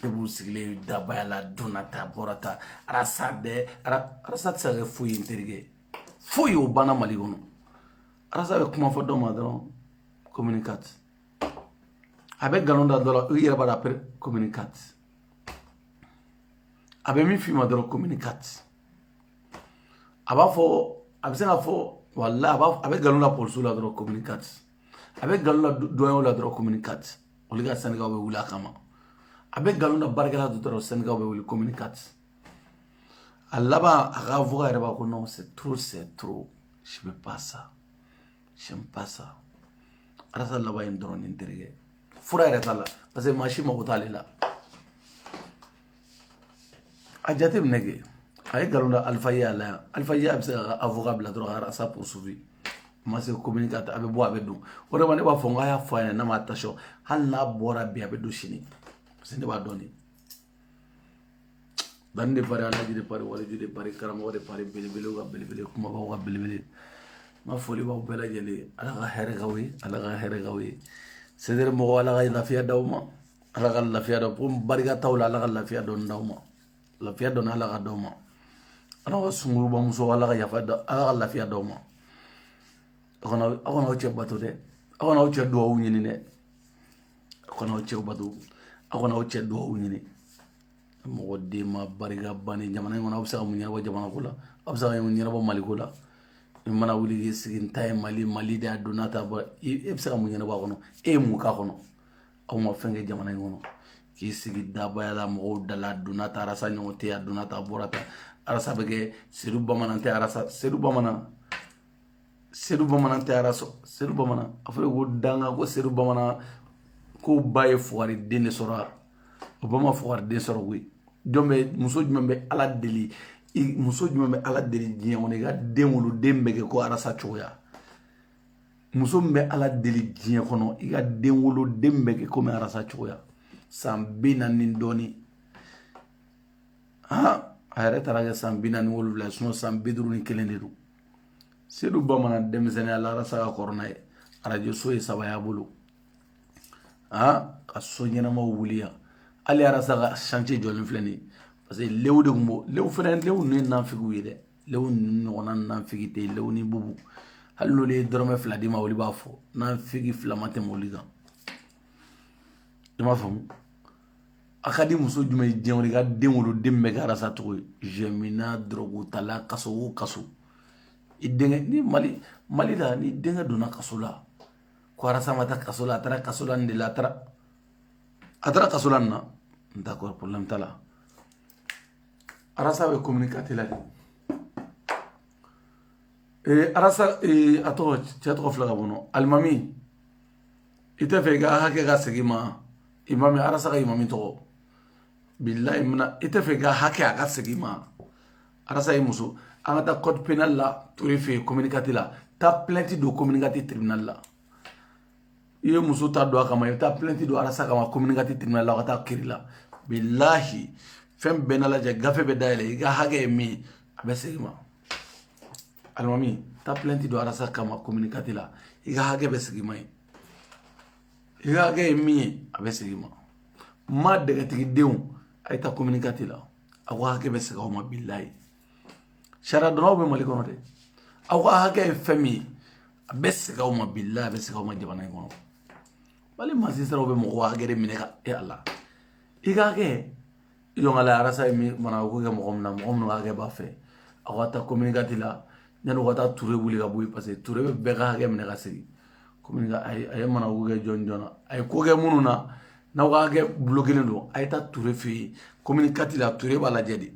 [SPEAKER 2] e bo sigi le dabaya la donata borata arasa tsa fuyi interige fuyi o bana mali gono arasa be kuma fo do ma don communicate avec galonda dola yere bada per communicate abe mi fi ma do communicate aba fo absenga fo walla aba avec galonda polsu la do communicate avec galonda doyon la do communicate oliga Sénégal be wula kama avec galonda bargala do Sénégal be wuli communicate alaba aga voga yere ba ko non c'est trop je veux pas ça j'aime pas ça arasa laba en drone interige fura yere tala parce que machi ma ko talila ajate nege ay galonda alfaya absa avocat bla droit arasa poursuivi ma se communicateur abe bo abe do o reba ne ba fonga ya fa na ma tasho hal na bora bi abe do shini parce que ne ba doni bande pare ala de pare wala de pare karam wala pare bele kuma ba bele ma foli ba bela jeli ala ga here gawi seder mo wala ga lafiya dawma ala ga lafiya do pum bariga tawla ala ga lafiya do dawma lafiya do ala ga dawma ana ga sunguru ba muso wala ga yafa do ala ga lafiya dawma akona o che bato de akona o che do o nyini ne akona o che bato akona o che do o nyini mo de ma bariga bani jamana ngona obsa mu nyaba jamana kula obsa mu nyaba mali kula mana wuli sigin tay mali da donata ba ebsa mu nyana ba kono e mu ka kono aw ma fenge jamana ngono ki sigi da ba la mo dala donata rasa nyote ya donata borata arasa bege seru bamana te arasa seru bamana te araso seru bamana afre go danga go seru bamana ko baye foire dene sora obama foire de sora wi dombe muso jumbe ala deli muso jumbe ala deli diyan on ga demulu dembe ko arasa choya muso mbe ala deli diyan kono iga demulu dembe ko me arasa choya sambina nindoni ha ayre taraga sambina ni wolu la suno sambidru ni kelenderu sedu bamana demzene ala arasa ka korona radio soye sabaya bulu ha kaso nyana ma wuliya ali arasa ka chantier jolin fleni parce que lew de gumbo lew fenen lew ne nan figu yede lew no nan figite lew ni bubu hallo le dorome fladi ma woli bafo nan figi flamate moliga dama famu akadi muso jume jenwri ga demulu dembe ga rasa to jemina drogu tala kaso idenge ni mali da ni denga dona kasola ko rasa mata kasola tara kasola ndila tara atara kasola na d'accord problème tala arasa be communiquer la arasa ato chatro flaga bono almami ite fe ga hake ga segima imami arasa ga imami to billahi mina ite fe ga hake ga segima arasa yi muso anga ta code pénal la tori fe communicatif la ta plainte do communicatif tribunal la ye muso ta do kama ta plainte do arasa kama communicatif tribunal la ta kirila billahi fem benala ja gafe be dayele ga hage mi abe segima almami ta plainte do arasa kama communicatif la iga hage be segima iga hage mi abe segima ma daga tigi deun ay ta communicatif la awa hage be segama billahi shara do be mali kono de awa hage fami abe segama billahi abe segama jabana kono bali masisara be mo hage de mineka e Allah iga hage ilon ala arasa mi mana ko ke mo ngomna hage ba fe awa ta communicatif la ñanu wata touré wuli ga boy parce que touré be ga hage mineka segi communica ay mana ko ke jonjona ay ko ke mununa na wa hage bloquer ndo ay ta touré fi communicatif la touré bala jadi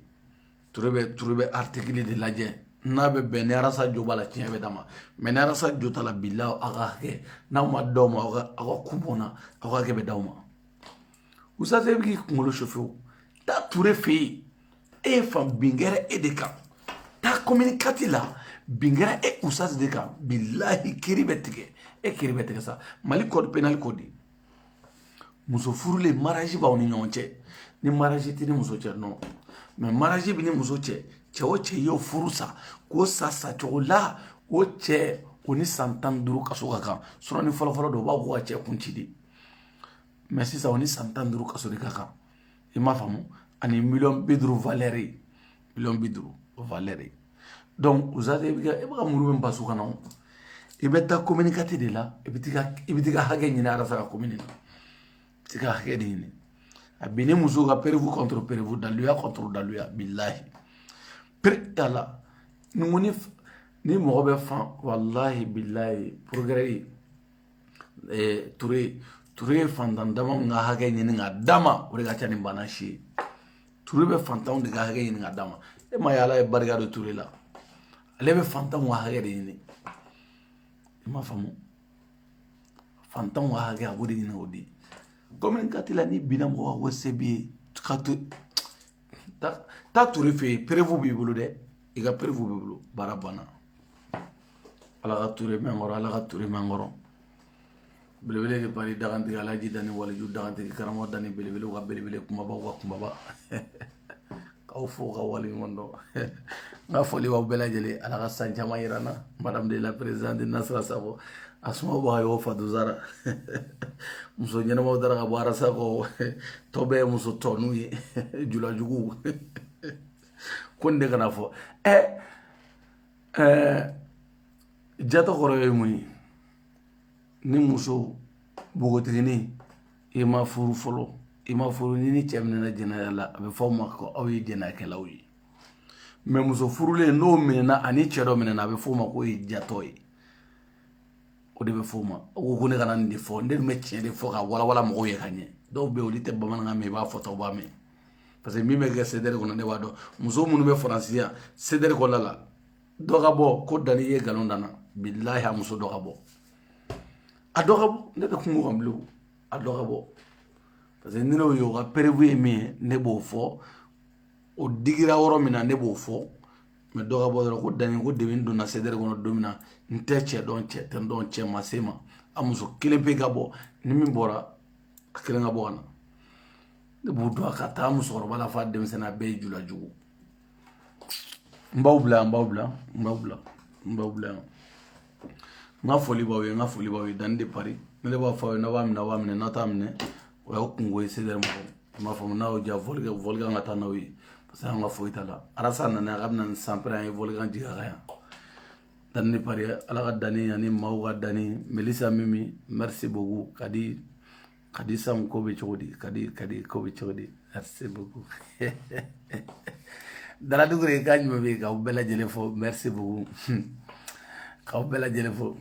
[SPEAKER 2] touré be article de la je na be ne arasa jo bala tiɲɛ be dama mais ne arasa jo tala billah aga hage na ma do ma aga kubona aga hage be dawma usa se bi kungolo chauffeur ta touré fi e fam bingere e de kan ta communicatif la bingere e usa de kan billahi kiribetike e kiribetike sa mali code pénal code muso furule mariage ba oni ñonche ni mariage ti ni muso che non mais mariage bi ni muso che o che yo furusa ko sasa to la o che oni santan duru kaso kan sura ni folo do ba ko che kunci di mais si sa oni santan duru kaso de kan ima famu ani million bidru valeri million bidru valeri donc vous avez bien e ba muru ben basu kana e beta communicatif de la e bitika hage ni na rafa communicatif tika hage ni abini muso ga perevu contre perevu daluya contre daluya billahi per ala ni mo be fan wallahi billahi progrès touré fantan dama nga hage ni nga dama o ga tani banashi touré be fantan de ga hage ni nga dama e ma yala e barga do touré la ale be fantan wa hage ni ma famu fantan wa hage abudi ni odi communicatif la ni bina mo wa sebi ta touré fe prévu bi bulu de iga prévu bi bulu barabana ala ga touré mangoro belebele ke pari daganti alaji dani wala ju daganti karamo dani belebele wa belebele kumaba kaw fo ga wali mondo nga foli wa belajele ala ga sanjama irana madame de la présidente Nasra Sako asuma ba yo faduzara muso nyana mo dara ga bara sako tobe muso tonu ye jula jugu konde kana fo jato koro e muni ni muso bogotigini ima furu folo ima furu ni chemna jena la be foma ko awi jena kelawi me muso furule no menena ani chedo menena be foma ko jatoy o de be foma o ko ne kana ndi fo nde me chede fo ka wala mo ye kanye do be olite bamana nga me ba foto ba me parce que mi me ga ceder ko ne wado muso munu be francia ceder ko lala do ga bo ko dani ye galondana billahi muso do ga bo adorable ne ka kungo kamlu adorable parce que nino yo ga prévu mi ne bo fo o digira woro mina ne bo fo me do ga bo ko dani ko de windo na ceder ko no domina nteche don che ten don che masema amuso kilempe ga bo ni mi bora akilenga bona de bu do ka ta amuso ro bala fa dem sena be jula jugu mbawbla nga foli bawe dan de Paris mele ba fa na wamne na tamne wa kungo seder mo ma fa na o ja volga ngata na wi parce que nga fo itala arasa na gamna sampra volga jiga ga dan de Paris ala ga dani ani mawga dani melissa mimi merci beaucoup kadi sam ko be chodi kadi ko be chodi merci beaucoup dala dugre gagne me be ga bela jele fo merci beaucoup ka bela jele fo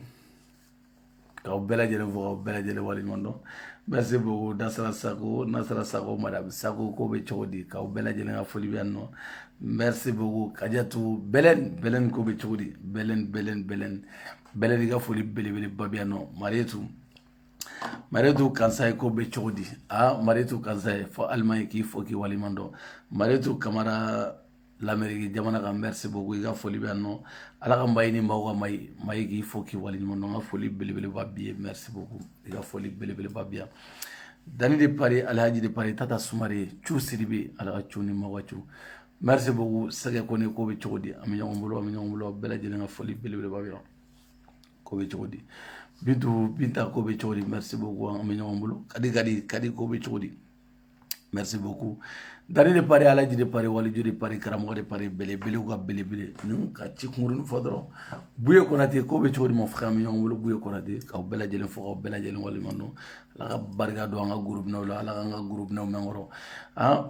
[SPEAKER 2] wali mondo merci beaucoup Nasra Sako madame Sako ko be chodi ka bela jele nga foli bianno merci beaucoup kadiatu belen ko be chodi belen ga foli bele babiano marietu Maretu Kansai ko be chodi Maretu Kansai fo Allemagne ki fo ki walimando Maretu Kamara l'Amérique jamana ka merci beaucoup iga foli be no ala ka mbayini mbaw may ki fo ki walimando nga foli belebele babie merci beaucoup iga foli belebele babia Dani de Paris Alhaji de Paris Tata Soumare Chou Sidibe ala ka chuni mawachu merci beaucoup sage ko ne ko be chodi am nyongolo bela jele nga foli belebele babia ko be chodi Binta ko be chodi merci beaucoup am nyongolo kadi ko be chodi merci beaucoup Dani de Paris Alhaji de Paris Waliju de Paris Karamo de Paris belebele ko belebele nu ka ci ngurun fodro buye konate ko be chodi mon frère am nyongolo buye konate ka bela jele fo ka bela jele walimando la barga do nga groupe no la nga groupe no mangoro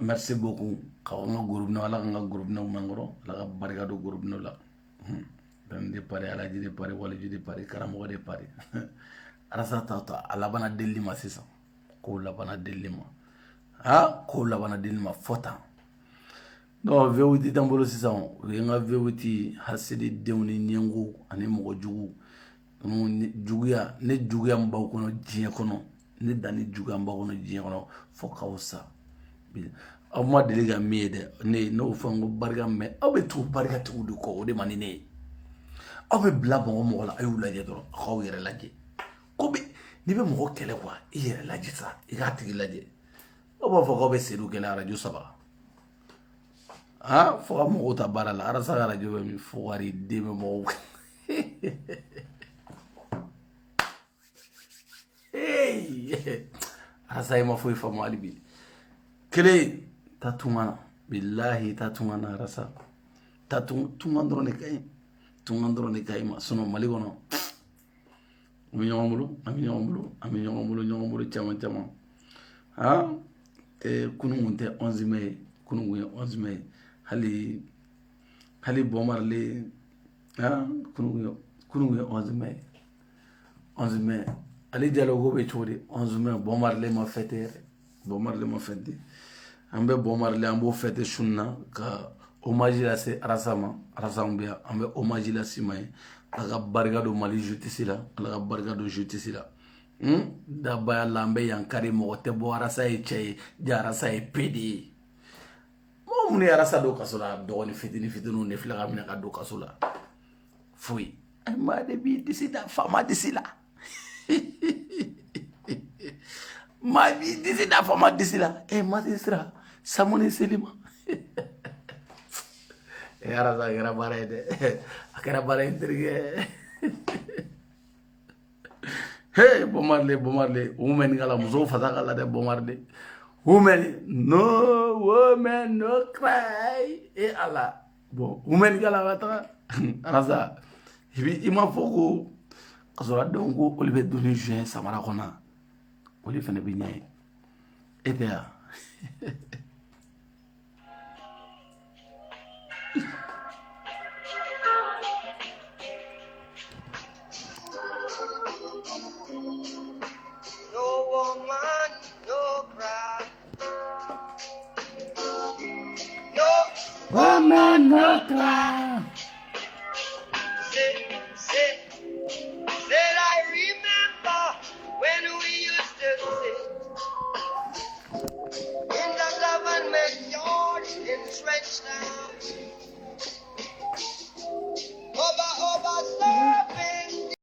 [SPEAKER 2] merci beaucoup ka nga groupe no la nga groupe no mangoro la barga do groupe no la Dan de Paris Alhaji de Paris Waliju de Paris Karamo de Paris arasa tata alabana delima sisa ko labana delima ko labana delima fota no vewuti tambolo sisa nga vewuti hasidi dewni nyengu ani mogo jugu juguya ne juguya mbaw kono jiye kono ne dani juguya mbaw kono jiye kono fokawsa amma deliga miede ne no fango barga me abe tu barga tu du ko de manine abe blabo mo la ayu laje do xaw yere laje ko be ni be mo kele kwa yere laje sa iga tigi laje obo foko be sedu kele radio saba foko mo ta barala arasa radio be mi fowari de me mo arasa ma foi famo alibi kele tatungana billahi tatungana arasa tungandro ne kay ma sono mali gono ami nyongomulu chama kunungunte 11 mai kununguye 11 mai hali bomarle kununguye 11 mai ali dialogue be chori 11 mai bomarle ma fête ambe bomarle ambo fête sunna ka hommage la se arasambia ambe hommage la simay aga bargado mali justice la bargado justice la da baya lambe yankari mo te bo arasa e chey jarasa e pedi mo muni arasa do kasola do ni fitinu ne fila gamina ka do kasola fui ay ma de bi disida fama disila ma bi disida fama disila ma disira samoni selima arasa gara barede akara bare intrigue hey bomarle women gala muzo fata gala de bomarle women no cry ala bon women gala wata arasa hibi ima foko kasora dongo olive doni juin samara kona olive ne binyai etea
[SPEAKER 5] Woman no cry.